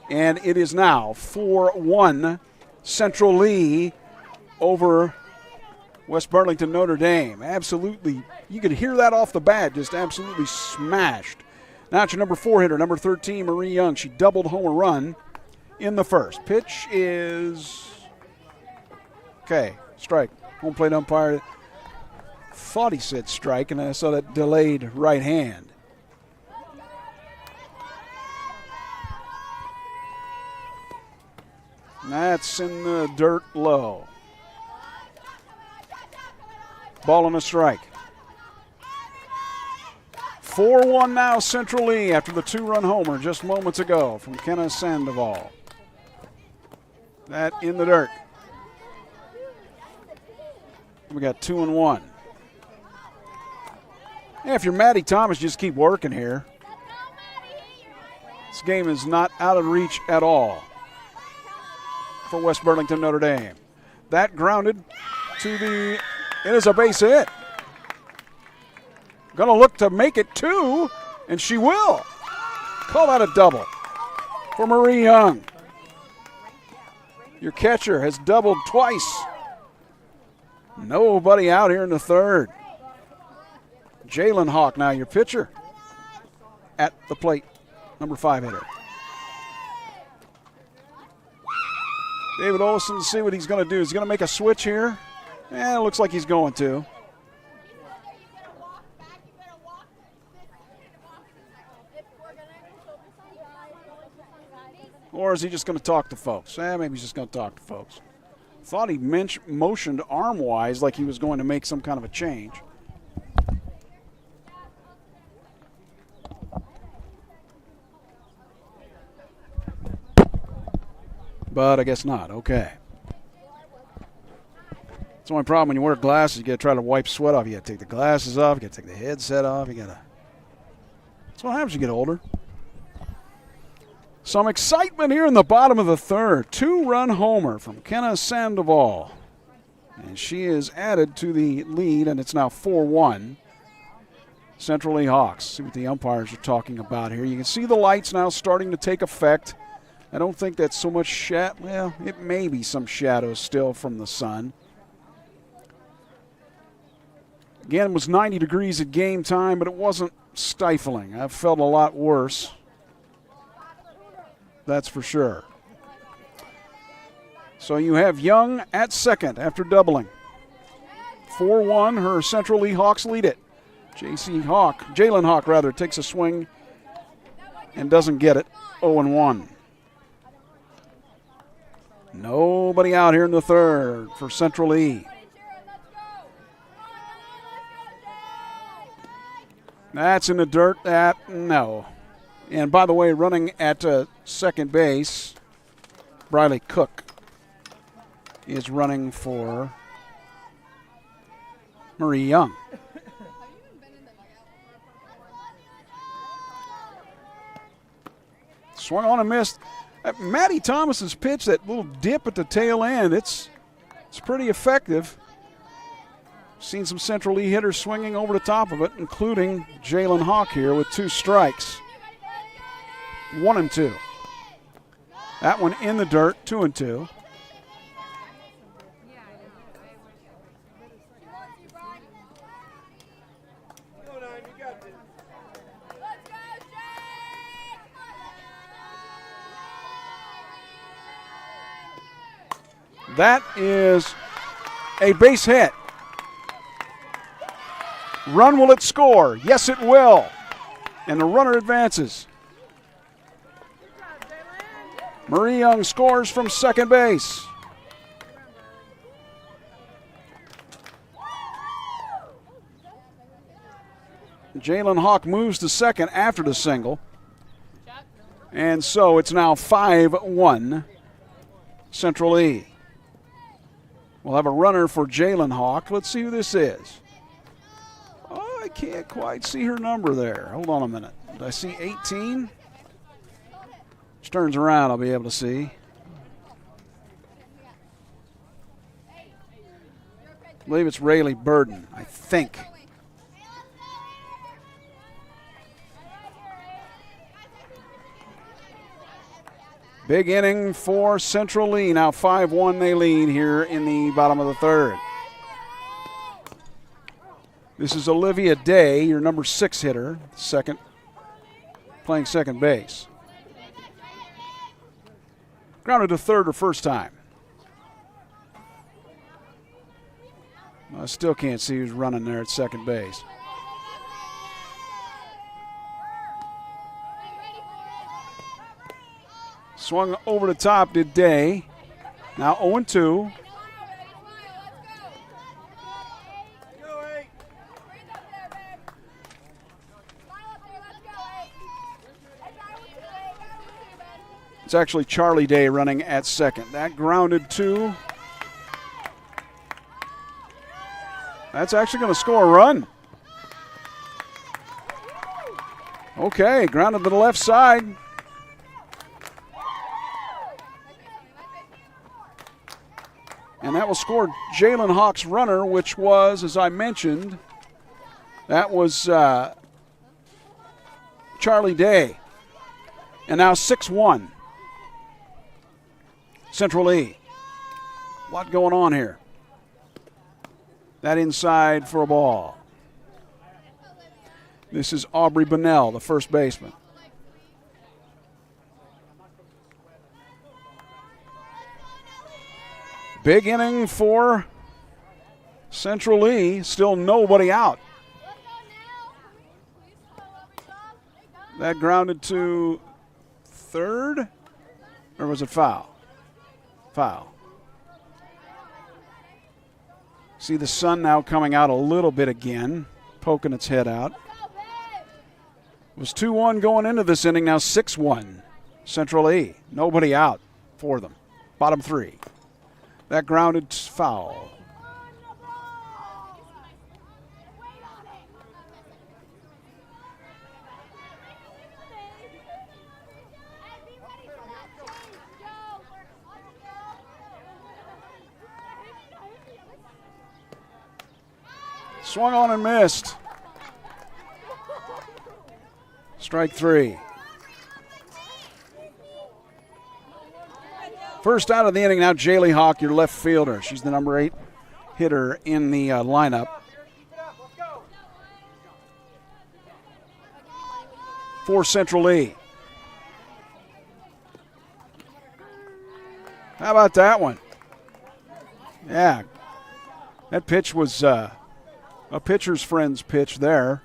and it is now 4-1 Central Lee over West Burlington Notre Dame. Absolutely, you could hear that off the bat, just absolutely smashed. Now it's your number 4 hitter, number 13, Marie Young. She doubled home a run in the first. Pitch is okay. Strike. Home plate umpire thought he said strike, and I saw that delayed right hand. That's in the dirt low. Ball on a strike. 4-1 now Central Lee after the 2-run homer just moments ago from Kenna Sandoval. That in the dirt. We got 2-1. Yeah, if you're Maddie Thomas, just keep working here. This game is not out of reach at all for West Burlington Notre Dame. That grounded to the, it is a base hit. Gonna look to make it 2, and she will. Call that a double for Marie Young. Your catcher has doubled twice. Nobody out here in the third. Jalen Hawk now your pitcher at the plate, number 5 hitter. David Olson to see what he's going to do. Is he going to make a switch here? It looks like he's going to. Or is he just going to talk to folks? Maybe he's just going to talk to folks. Thought he motioned arm-wise like he was going to make some kind of a change. But I guess not. Okay. the only problem when you wear glasses. You got to try to wipe sweat off. You got to take the glasses off. You got to take the headset off. That's what happens when you get older. Some excitement here in the bottom of the third. 2-run homer from Kenna Sandoval. And she is added to the lead, and it's now 4-1. Central Lee Hawks. See what the umpires are talking about here. You can see the lights now starting to take effect. I don't think that's so much shadow. Well, it may be some shadows still from the sun. Again, it was 90 degrees at game time, but it wasn't stifling. I've felt a lot worse. That's for sure. So you have Young at second after doubling. 4-1, her Central Lee Hawks lead it. Jalen Hawk takes a swing and doesn't get it. 0-1. Nobody out here in the third for Central Lee. That's in the dirt. No. And by the way, running at second base, Briley Cook is running for Marie Young. Swung on and missed. Maddie Thomas's pitch, that little dip at the tail end, it's pretty effective. Seen some Central Lee hitters swinging over the top of it, including Jalen Hawk here with 2 strikes. 1-2. That one in the dirt, 2-2. That is a base hit. Run, will it score? Yes, it will. And the runner advances. Marie Young scores from second base. Jalen Hawk moves to second after the single. And so it's now 5-1 Central Lee. We'll have a runner for Jalen Hawk. Let's see who this is. Oh, I can't quite see her number there. Hold on a minute. Did I see 18? She turns around, I'll be able to see. I believe it's Rayleigh Burden, I think. Big inning for Central Lee. Now 5-1 they lead here in the bottom of the third. This is Olivia Day, your number 6 hitter, playing second base. Grounded to third her first time. I still can't see who's running there at second base. Swung over the top did Day. Now 0-2. It's actually Charlie Day running at second. That grounded 2. That's actually going to score a run. Okay, grounded to the left side. And that will score Jalen Hawk's runner, which was, as I mentioned, that was Charlie Day. And now 6-1. Central Lee. A lot going on here. That inside for a ball. This is Aubrey Bunnell, the first baseman. Big inning for Central Lee. Still nobody out. That grounded to third, or was it foul? Foul. See the sun now coming out a little bit again, poking its head out. It was 2-1 going into this inning, now 6-1. Central Lee. Nobody out for them. Bottom 3. That grounded foul. Swung on and missed. Strike 3. First out of the inning now, Jaylee Hawk, your left fielder. She's the number 8 hitter in the lineup. For Central Lee. How about that one? Yeah. That pitch was a pitcher's friend's pitch there.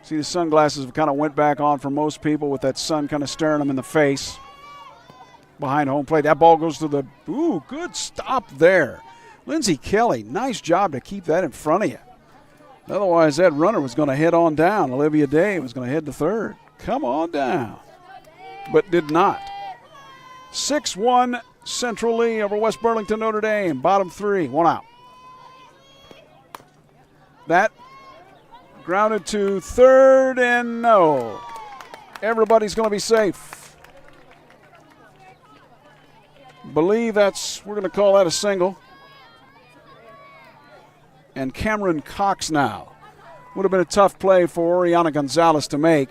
See, the sunglasses kind of went back on for most people with that sun kind of staring them in the face behind home plate. That ball goes to the, good stop there. Lindsey Kelly, nice job to keep that in front of you. Otherwise, that runner was going to head on down. Olivia Day was going to head to third. Come on down. But did not. 6-1 Central Lee over West Burlington Notre Dame. Bottom 3, 1 out. That grounded to third, and no. Everybody's going to be safe. Believe we're going to call that a single. And Cameron Cox now. Would have been a tough play for Oriana Gonzalez to make.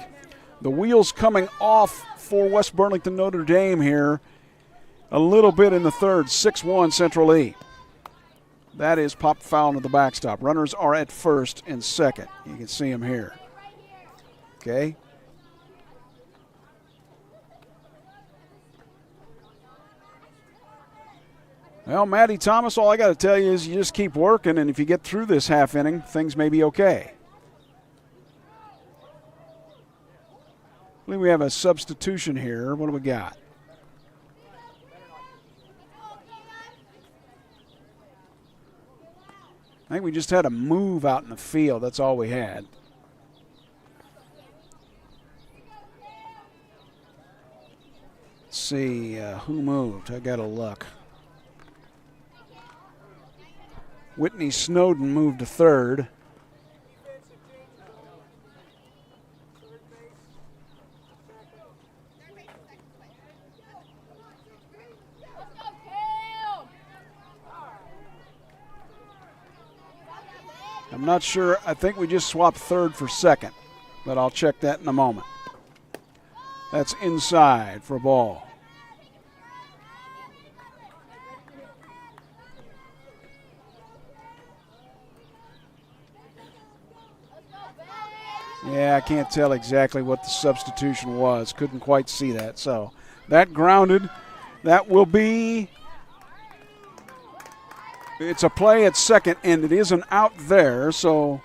The wheels coming off for West Burlington Notre Dame here a little bit in the third. 6-1 Central Lee. That is popped foul into the backstop. Runners are at first and second. You can see them here. Okay. Well, Maddie Thomas, all I got to tell you is you just keep working, and if you get through this half inning, things may be okay. I believe we have a substitution here. What do we got? I think we just had a move out in the field. That's all we had. Let's see who moved. I got to look. Whitney Snowden moved to third. I'm not sure. I think we just swapped third for second, but I'll check that in a moment. That's inside for a ball. Yeah, I can't tell exactly what the substitution was. Couldn't quite see that. So that grounded. That will be. It's a play at second, and it is an out there, so.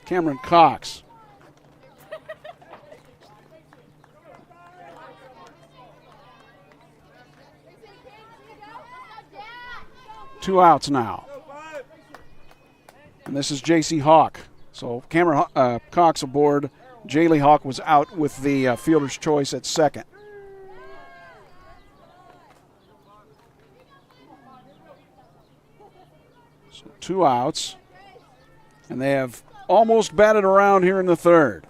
Cameron Cox. Two outs now. And this is J.C. Hawk. So Cameron Cox aboard. Jaylee Hawk was out with the fielder's choice at second. So 2 outs. And they have almost batted around here in the third.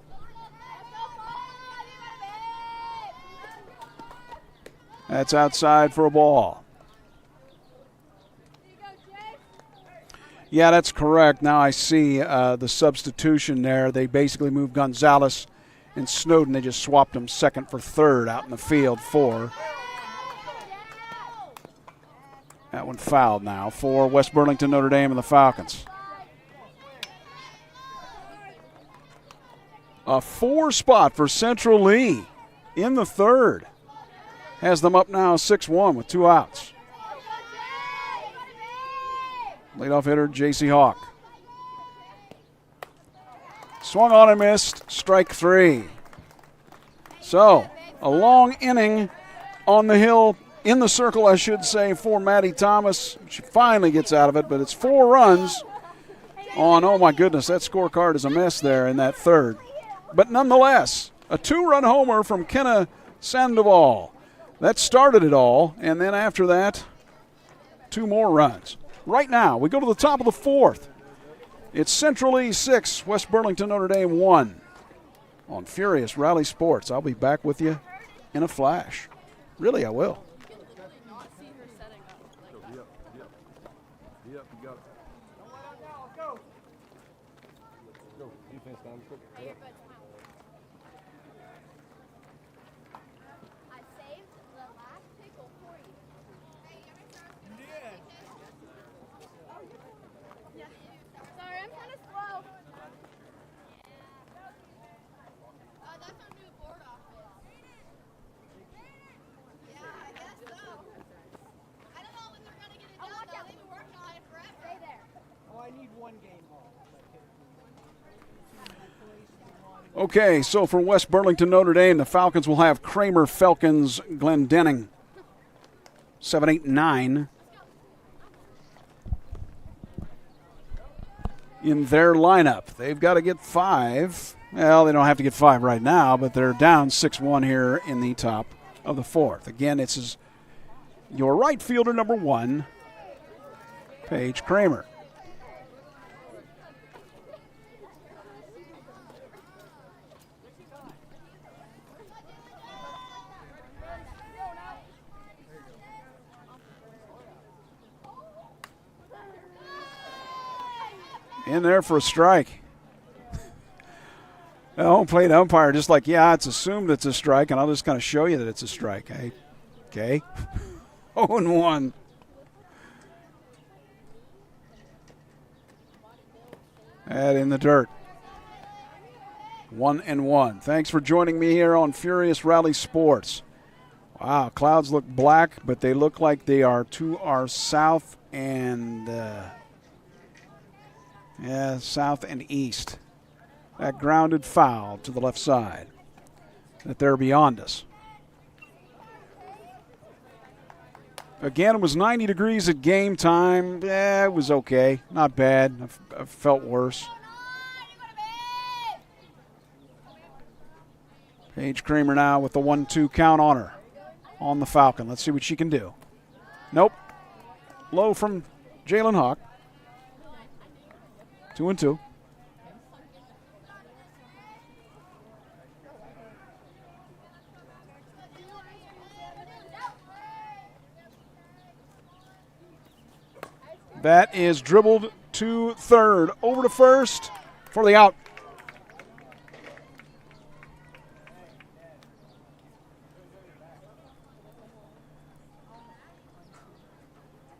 That's outside for a ball. Yeah, that's correct. Now I see the substitution there. They basically moved Gonzalez and Snowden. They just swapped them second for third out in the field for. That one fouled now for West Burlington Notre Dame and the Falcons. A 4 spot for Central Lee in the third. Has them up now 6-1 with 2 outs. Leadoff hitter, J.C. Hawk. Swung on and missed, strike 3. So, a long inning on the hill, in the circle, I should say, for Maddie Thomas. She finally gets out of it, but it's 4 runs on, oh my goodness, that scorecard is a mess there in that third. But nonetheless, a 2-run homer from Kenna Sandoval. That started it all, and then after that, 2 more runs. Right now, we go to the top of the 4th. It's Central Lee 6, West Burlington Notre Dame 1 on Furious Rally Sports. I'll be back with you in a flash. Really, I will. Okay, so for West Burlington Notre Dame, the Falcons will have Kramer, Falcons, Glendenning, 7, 8, 9 in their lineup. They've got to get 5. Well, they don't have to get 5 right now, but they're down 6-1 here in the top of the 4th. Again, it's your right fielder, number 1, Paige Kramer. In there for a strike. The home plate umpire just like, yeah, it's assumed it's a strike, and I'll just kind of show you that it's a strike. Okay. 0-1. That in the dirt. 1-1. Thanks for joining me here on Furious Rally Sports. Wow, clouds look black, but they look like they are to our south and south and east. That grounded foul to the left side. That they're beyond us. Again, it was 90 degrees at game time. It was okay. Not bad. I felt worse. Paige Kramer now with the 1-2 count on her. On the Falcon. Let's see what she can do. Nope. Low from Jalen Hawk. 2-2. That is dribbled to third. Over to first for the out.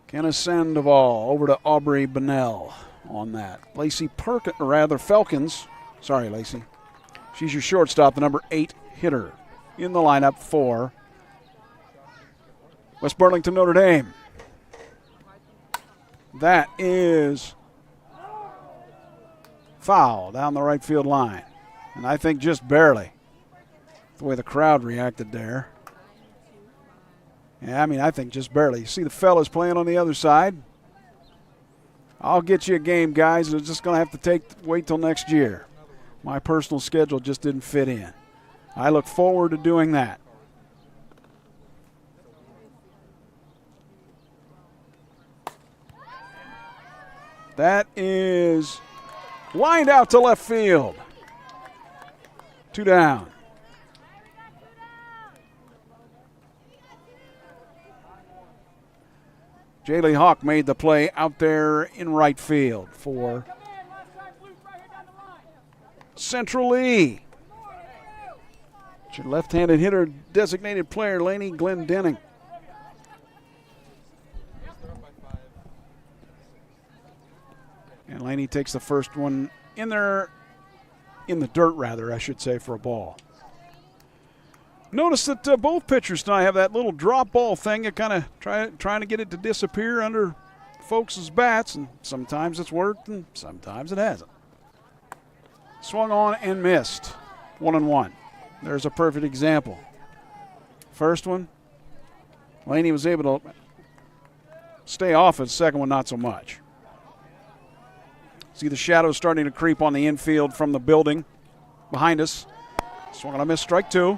Kenna Sandoval over to Aubrey Bunnell on that. Lacey Falcons. Sorry, Lacey. She's your shortstop, the number 8 hitter in the lineup for West Burlington Notre Dame. That is foul down the right field line. And I think just barely. The way the crowd reacted there. Yeah, I think just barely. You see the fellas playing on the other side. I'll get you a game, guys. It's just going to have to wait till next year. My personal schedule just didn't fit in. I look forward to doing that. That is lined out to left field. 2 down. Jaylee Hawk made the play out there in right field for Central Lee. Your left-handed hitter, designated player, Laney Glendenning. And Laney takes the first one in there, in the dirt rather, I should say, for a ball. Notice that both pitchers tonight have that little drop ball thing that kind of trying to get it to disappear under folks' bats, and sometimes it's worked and sometimes it hasn't. Swung on and missed. 1-1. There's a perfect example. First one, Laney was able to stay off it. Second one, not so much. See the shadows starting to creep on the infield from the building behind us. Swung on a miss, strike 2.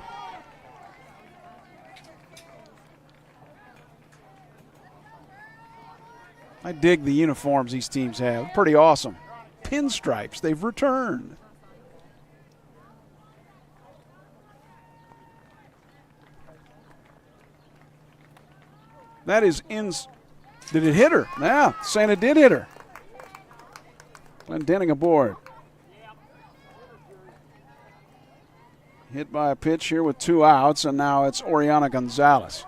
I dig the uniforms these teams have. Pretty awesome. Pinstripes, they've returned. That is in. Did it hit her? Yeah, Santa did hit her. Glendenning aboard. Hit by a pitch here with 2 outs, and now it's Oriana Gonzalez.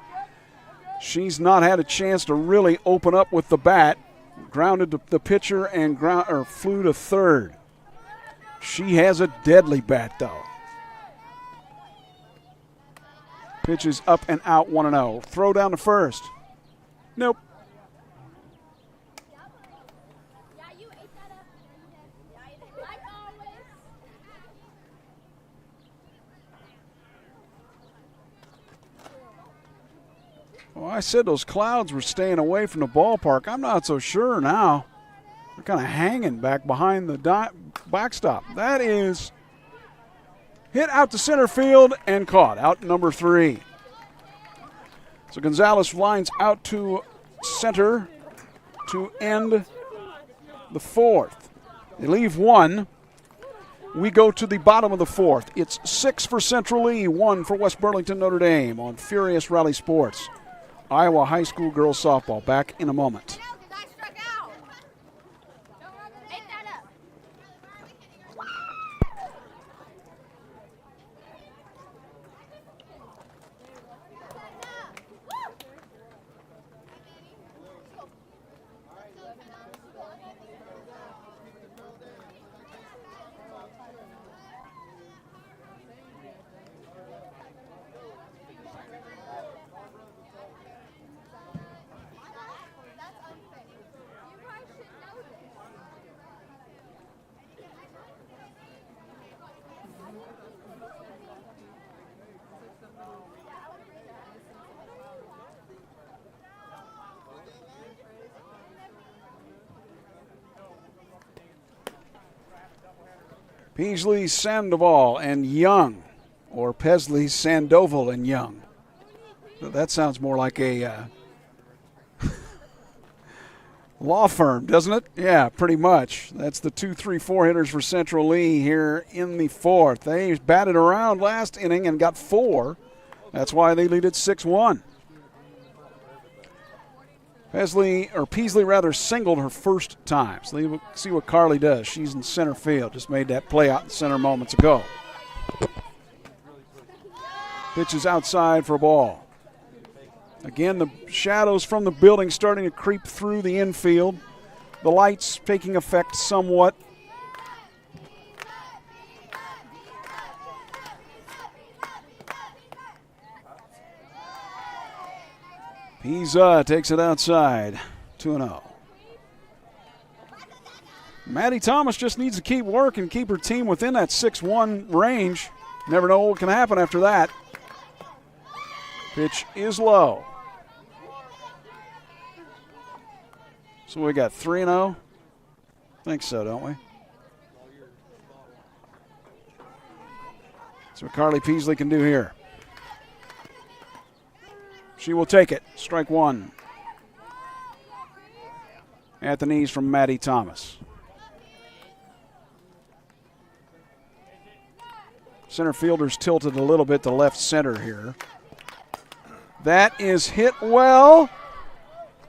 She's not had a chance to really open up with the bat. Grounded the pitcher and flew to third. She has a deadly bat, though. Pitch is up and out, 1-0. Throw down to first. Nope. Well, I said those clouds were staying away from the ballpark. I'm not so sure now. They're kind of hanging back behind the backstop. That is hit out to center field and caught. Out number 3. So Gonzalez lines out to center to end the 4th. They leave 1. We go to the bottom of the 4th. It's 6 for Central Lee, 1 for West Burlington Notre Dame on Furious Rally Sports. Iowa High School girls softball. Back in a moment. Peasley, Sandoval, and Young, or Pesley, Sandoval, and Young. That sounds more like a law firm, doesn't it? Yeah, pretty much. That's the 2, 3, 4 hitters for Central Lee here in the 4th. They batted around last inning and got 4. That's why they lead at 6-1. Peasley singled her first time. So let's see what Carly does. She's in center field. Just made that play out in center moments ago. Pitch is outside for a ball. Again, the shadows from the building starting to creep through the infield. The lights taking effect somewhat. Pisa takes it outside, 2-0. Maddie Thomas just needs to keep working, keep her team within that 6-1 range. Never know what can happen after that. Pitch is low. So we got 3-0? Think so, don't we? That's what Carly Peasley can do here. She will take it. Strike 1. At the knees from Maddie Thomas. Center fielder's tilted a little bit to left center here. That is hit well.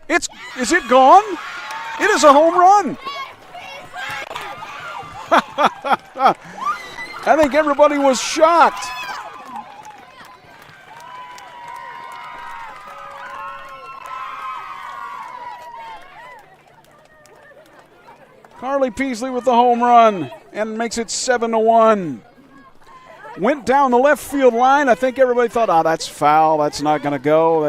Is it gone? It is a home run. I think everybody was shocked. Carly Peasley with the home run and makes it 7-1. Went down the left field line. I think everybody thought, that's foul. That's not going to go.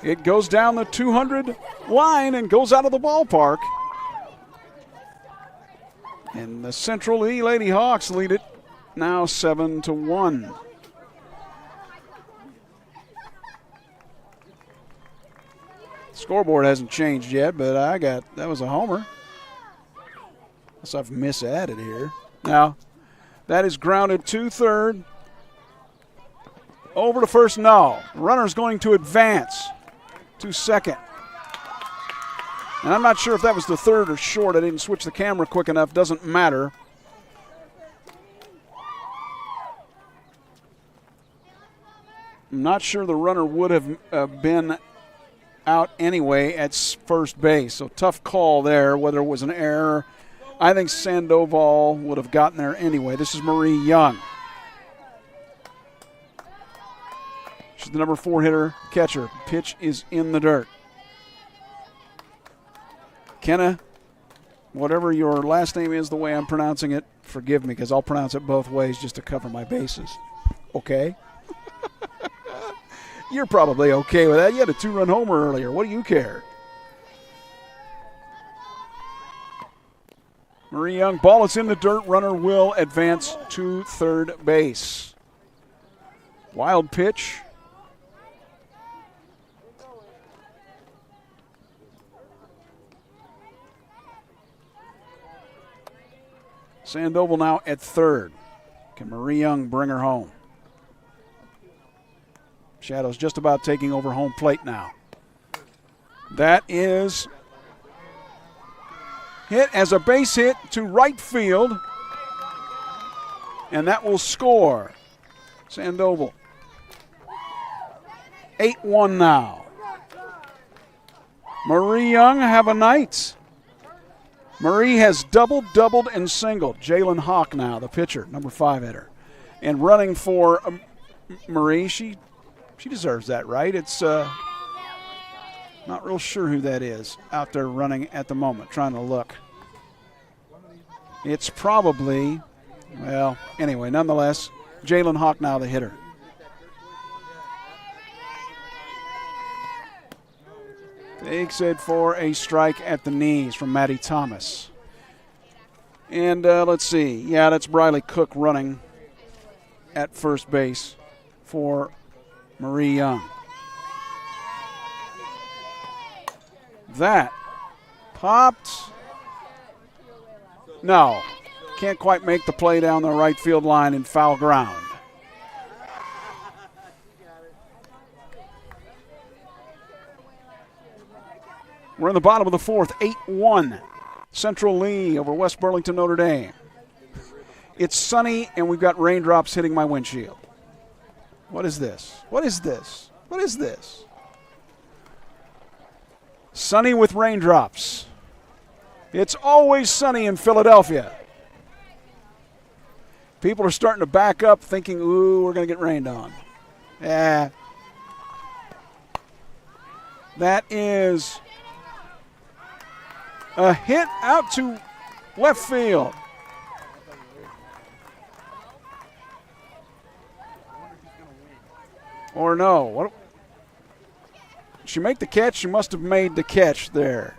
It goes down the 200 line and goes out of the ballpark. And the Central Lee Lady Hawks lead it now 7-1. Scoreboard hasn't changed yet, but that was a homer. Unless I've misadded here. Now, that is grounded to third. Over to first, no. Runner's going to advance to second. And I'm not sure if that was the third or short. I didn't switch the camera quick enough. Doesn't matter. I'm not sure the runner would have been out anyway at first base. So tough call there, whether it was an error. I think Sandoval would have gotten there anyway. This is Marie Young. She's the number 4 hitter, catcher. Pitch is in the dirt. Kenna, whatever your last name is, the way I'm pronouncing it, forgive me because I'll pronounce it both ways just to cover my bases. Okay? You're probably okay with that. You had a 2-run homer earlier. What do you care? Marie Young, ball is in the dirt. Runner will advance to third base. Wild pitch. Sandoval now at third. Can Marie Young bring her home? Shadow's just about taking over home plate now. That is hit as a base hit to right field, and that will score. Sandoval. 8-1 now. Marie Young have a night. Marie has doubled, and singled. Jalen Hawk now, the pitcher, number 5 hitter. And running for Marie, she deserves that, right? It's not real sure who that is out there running at the moment, trying to look. It's probably, well, anyway, nonetheless, Jalen Hawk now the hitter. Takes it for a strike at the knees from Maddie Thomas. And let's see. Yeah, that's Briley Cook running at first base for Marie Young. That popped. No, can't quite make the play down the right field line in foul ground. We're in the bottom of the fourth, 8-1. Central Lee over West Burlington Notre Dame. It's sunny, and we've got raindrops hitting my windshield. What is this? What is this? What is this? Sunny with raindrops. It's always sunny in Philadelphia. People are starting to back up thinking, ooh, we're going to get rained on. Yeah. That is a hit out to left field. Or no. What? Did she make the catch? She must have made the catch there.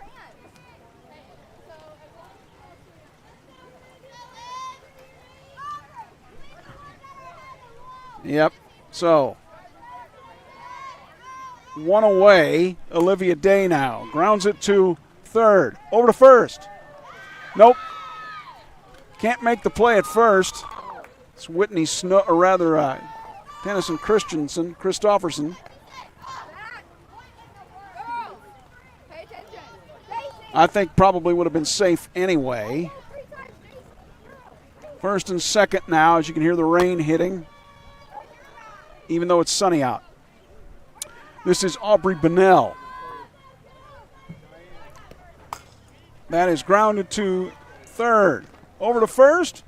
Yep. So, one away. Olivia Day now grounds it to third. Over to first. Nope. Can't make the play at first. It's Whitney Tennyson Christofferson. I think probably would have been safe anyway. First and second now, as you can hear the rain hitting, even though it's sunny out. This is Aubrey Bunnell. That is grounded to third. Over to first.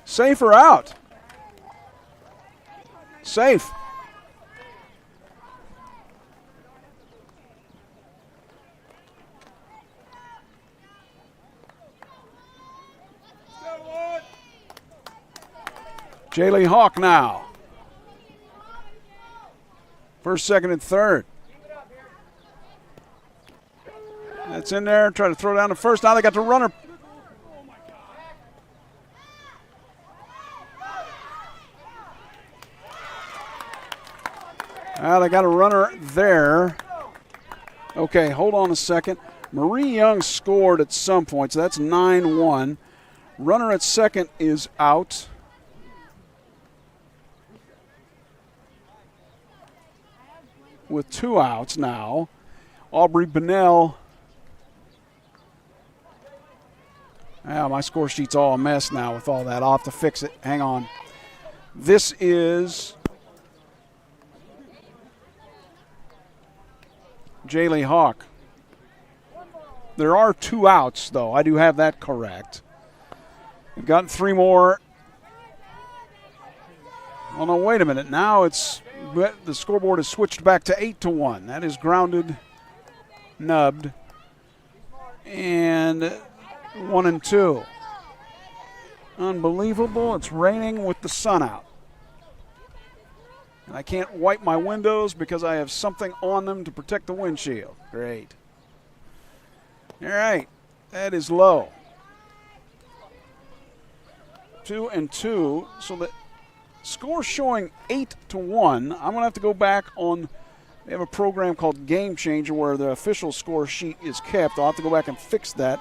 Safe or out? Safe. Jaylee Hawk now. First, second, and third. That's in there. Try to throw down to first. Now they got the runner. Well, they got a runner there. Okay, hold on a second. Marie Young scored at some point, so that's 9-1. Runner at second is out. With 2 outs now. Aubrey Bunnell. My score sheet's all a mess now with all that. I'll have to fix it. Hang on. This is Jaylee Hawk. There are 2 outs, though. I do have that correct. We've gotten 3 more. Well, no, wait a minute. Now the scoreboard has switched back to 8-1. That is grounded, nubbed, and 1-2. Unbelievable. It's raining with the sun out. And I can't wipe my windows because I have something on them to protect the windshield. Great. All right. That is low. 2-2. So the score showing 8-1. I'm going to have to go back on. They have a program called Game Changer where the official score sheet is kept. I'll have to go back and fix that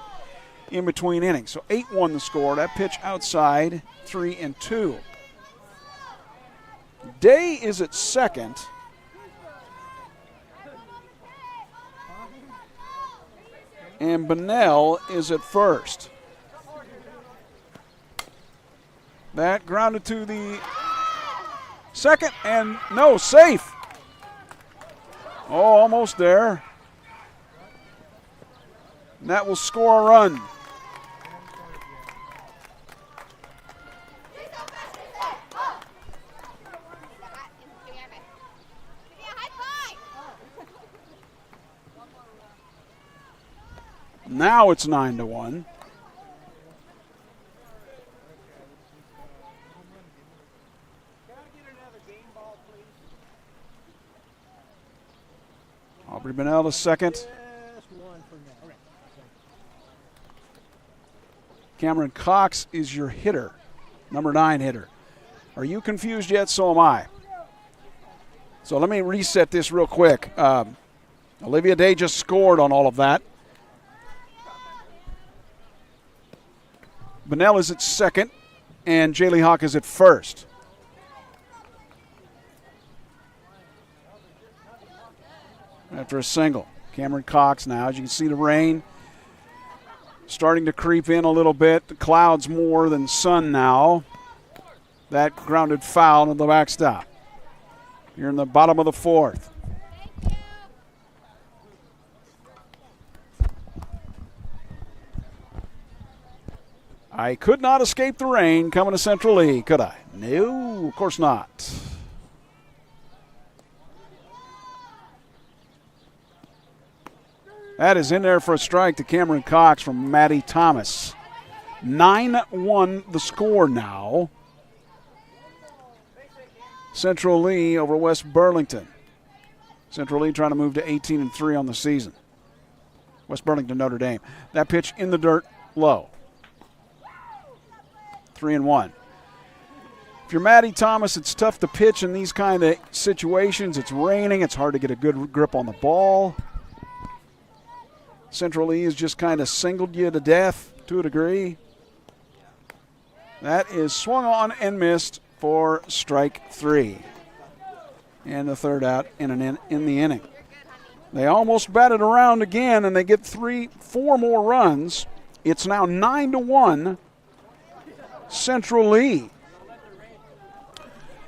in between innings. So 8-1 the score. That pitch outside, 3-2. Day is at second. And Bunnell is at first. That grounded to the second, and no, safe. Oh, almost there. And that will score a run. Now it's 9-1. Aubrey Bunnell to second. Cameron Cox is your hitter, number 9 hitter. Are you confused yet? So am I. So let me reset this real quick. Olivia Day just scored on all of that. Bunnell is at second, and Jaylee Hawk is at first. After a single. Cameron Cox now, as you can see the rain starting to creep in a little bit. The clouds more than sun now. That grounded foul to the backstop. You're in the bottom of the 4th. I could not escape the rain coming to Central Lee, could I? No, of course not. That is in there for a strike to Cameron Cox from Maddie Thomas. 9-1 the score now. Central Lee over West Burlington. Central Lee trying to move to 18-3 on the season. West Burlington Notre Dame. That pitch in the dirt, low. 3-1. If you're Maddie Thomas, it's tough to pitch in these kind of situations. It's raining. It's hard to get a good grip on the ball. Central Lee has just kind of singled you to death to a degree. That is swung on and missed for strike 3. And the 3rd out in the inning. They almost batted around again, and they get 4 more runs. It's now 9-1. Central Lee.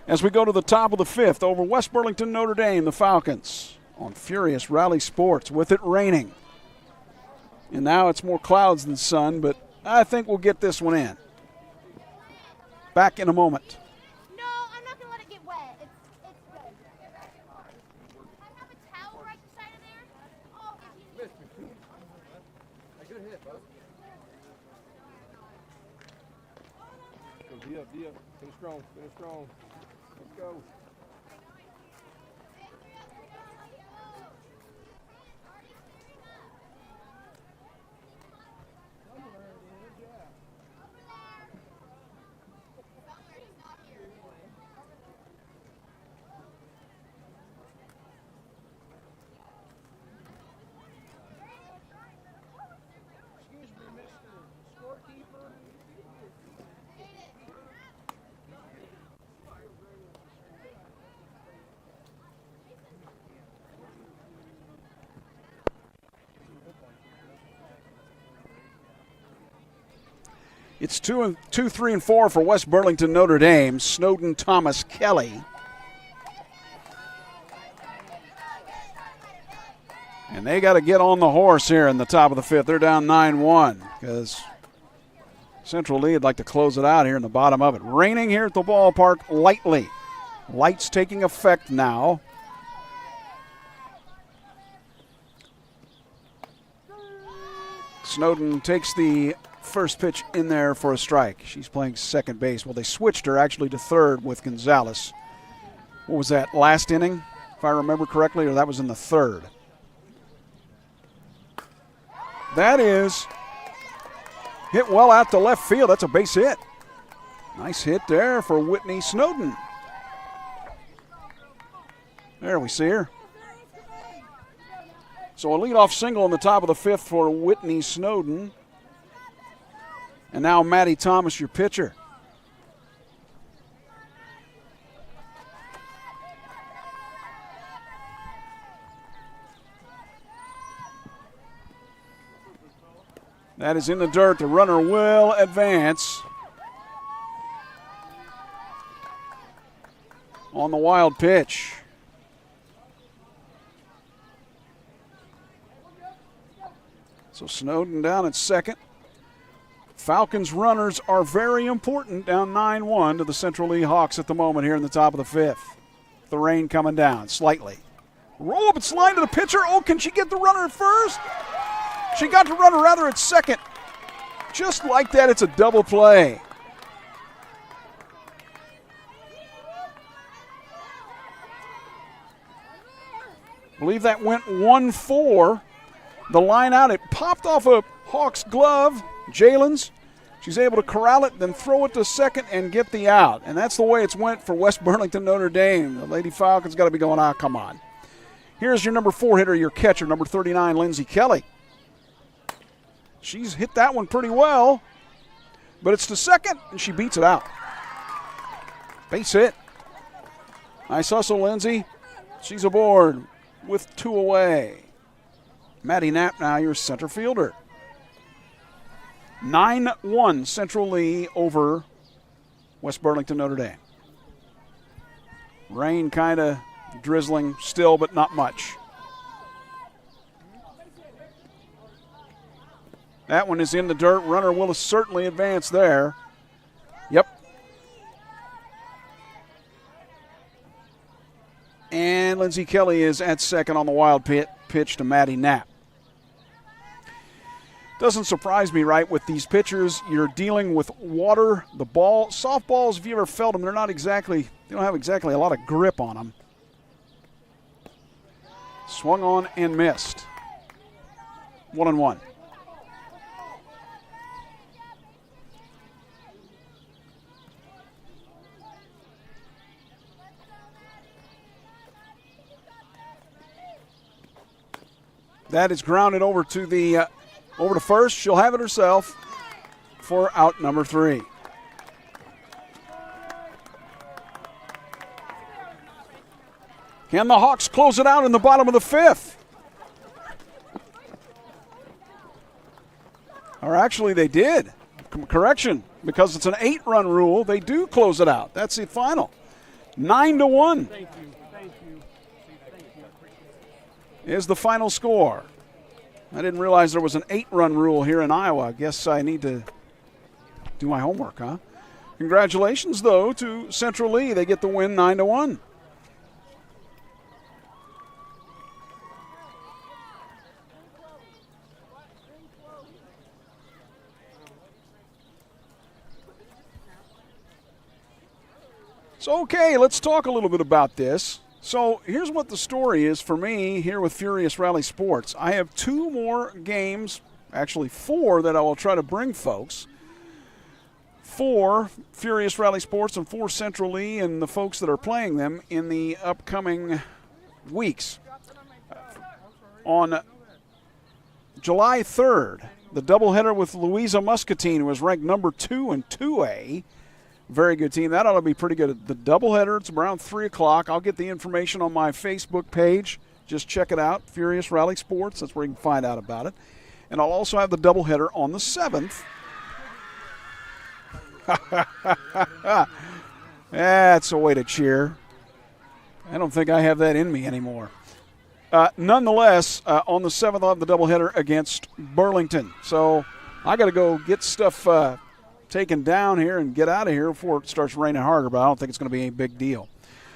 As we go to the top of the 5th, over West Burlington Notre Dame, the Falcons on Furious Rally Sports with it raining. And now it's more clouds than sun, but I think we'll get this one in. Back in a moment. No, I'm not going to let it get wet. It's good. I have a towel right beside of there. Oh, if you A good hit, bud. Go, D up. Finish strong. Let's go. It's 2, 3, and 4 for West Burlington Notre Dame. Snowden, Thomas, Kelly. And they got to get on the horse here in the top of the fifth. They're down 9-1 because Central Lee would like to close it out here in the bottom of it. Raining here at the ballpark lightly. Lights taking effect now. Snowden takes the first pitch in there for a strike. She's playing second base. Well, they switched her actually to third with Gonzalez. What was that, last inning, if I remember correctly, or that was in the third? That is hit well out to left field. That's a base hit. Nice hit there for Whitney Snowden. There we see her. So a leadoff single in the top of the fifth for Whitney Snowden. And now Maddie Thomas, your pitcher. That is in the dirt. The runner will advance. On the wild pitch. So Snowden down at second. Falcons runners are very important, down 9-1 to the Central Lee Hawks at the moment here in the top of the fifth. The rain coming down slightly. Roll up and slide to the pitcher. Oh, can she get the runner at first? She got the runner rather at second. Just like that, it's a double play. I believe that went 1-4. The line out, it popped off a Hawks glove, Jalen's. She's able to corral it, then throw it to second and get the out. And that's the way it's went for West Burlington Notre Dame. The Lady Falcons got to be going, come on. Here's your number 4 hitter, your catcher, number 39, Lindsay Kelly. She's hit that one pretty well, but it's to second, and she beats it out. Base hit. Nice hustle, Lindsay. She's aboard with 2 away. Maddie Knapp now your center fielder. 9-1 Central Lee over West Burlington Notre Dame. Rain kind of drizzling still, but not much. That one is in the dirt. Runner will certainly advance there. Yep. And Lindsay Kelly is at second on the wild pitch to Maddie Knapp. Doesn't surprise me, right? With these pitchers, you're dealing with water, the ball. Softballs, if you ever felt them, they don't have exactly a lot of grip on them. Swung on and missed. 1-1. That is grounded over to first. She'll have it herself for out number 3. Can the Hawks close it out in the bottom of the fifth? Or actually, they did. Correction, because it's an 8-run rule, they do close it out. That's the final. 9-1. Thank you. Is the final score. I didn't realize there was an 8-run rule here in Iowa. I guess I need to do my homework, huh? Congratulations, though, to Central Lee. They get the win 9-1. So, okay, let's talk a little bit about this. So here's what the story is for me here with Furious Rally Sports. I have 2 more games, actually 4, that I will try to bring folks. 4 Furious Rally Sports and 4 Central Lee and the folks that are playing them in the upcoming weeks. On July 3rd, the doubleheader with Louisa Muscatine, who was ranked number 2 in 2A. Very good team. That ought to be pretty good. The doubleheader, it's around 3 o'clock. I'll get the information on my Facebook page. Just check it out, Furious Rally Sports. That's where you can find out about it. And I'll also have the doubleheader on the 7th. That's a way to cheer. I don't think I have that in me anymore. Nonetheless, on the 7th, I'll have the doubleheader against Burlington. So I got to go get stuff taken down here and get out of here before it starts raining harder, but I don't think it's going to be any big deal.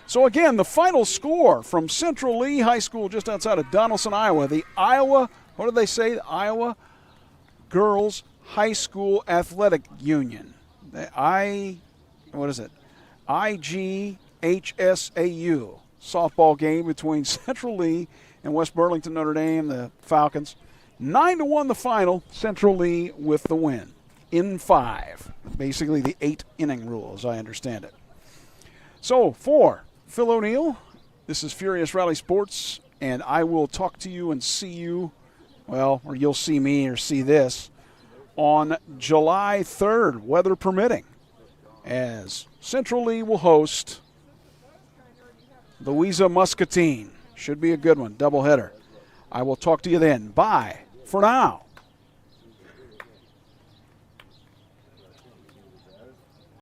So, again, the final score from Central Lee High School just outside of Donaldson, Iowa. The Iowa, what did they say? The Iowa Girls High School Athletic Union. What is it? IGHSAU softball game between Central Lee and West Burlington Notre Dame, the Falcons. 9-1 the final, Central Lee with the win in 5. Basically the 8-inning rule, as I understand it. So, for Phil O'Neill, this is Furious Rally Sports, and I will talk to you and see you, well, or you'll see me or see this, on July 3rd, weather permitting, as Central Lee will host Louisa Muscatine. Should be a good one, doubleheader. I will talk to you then. Bye for now.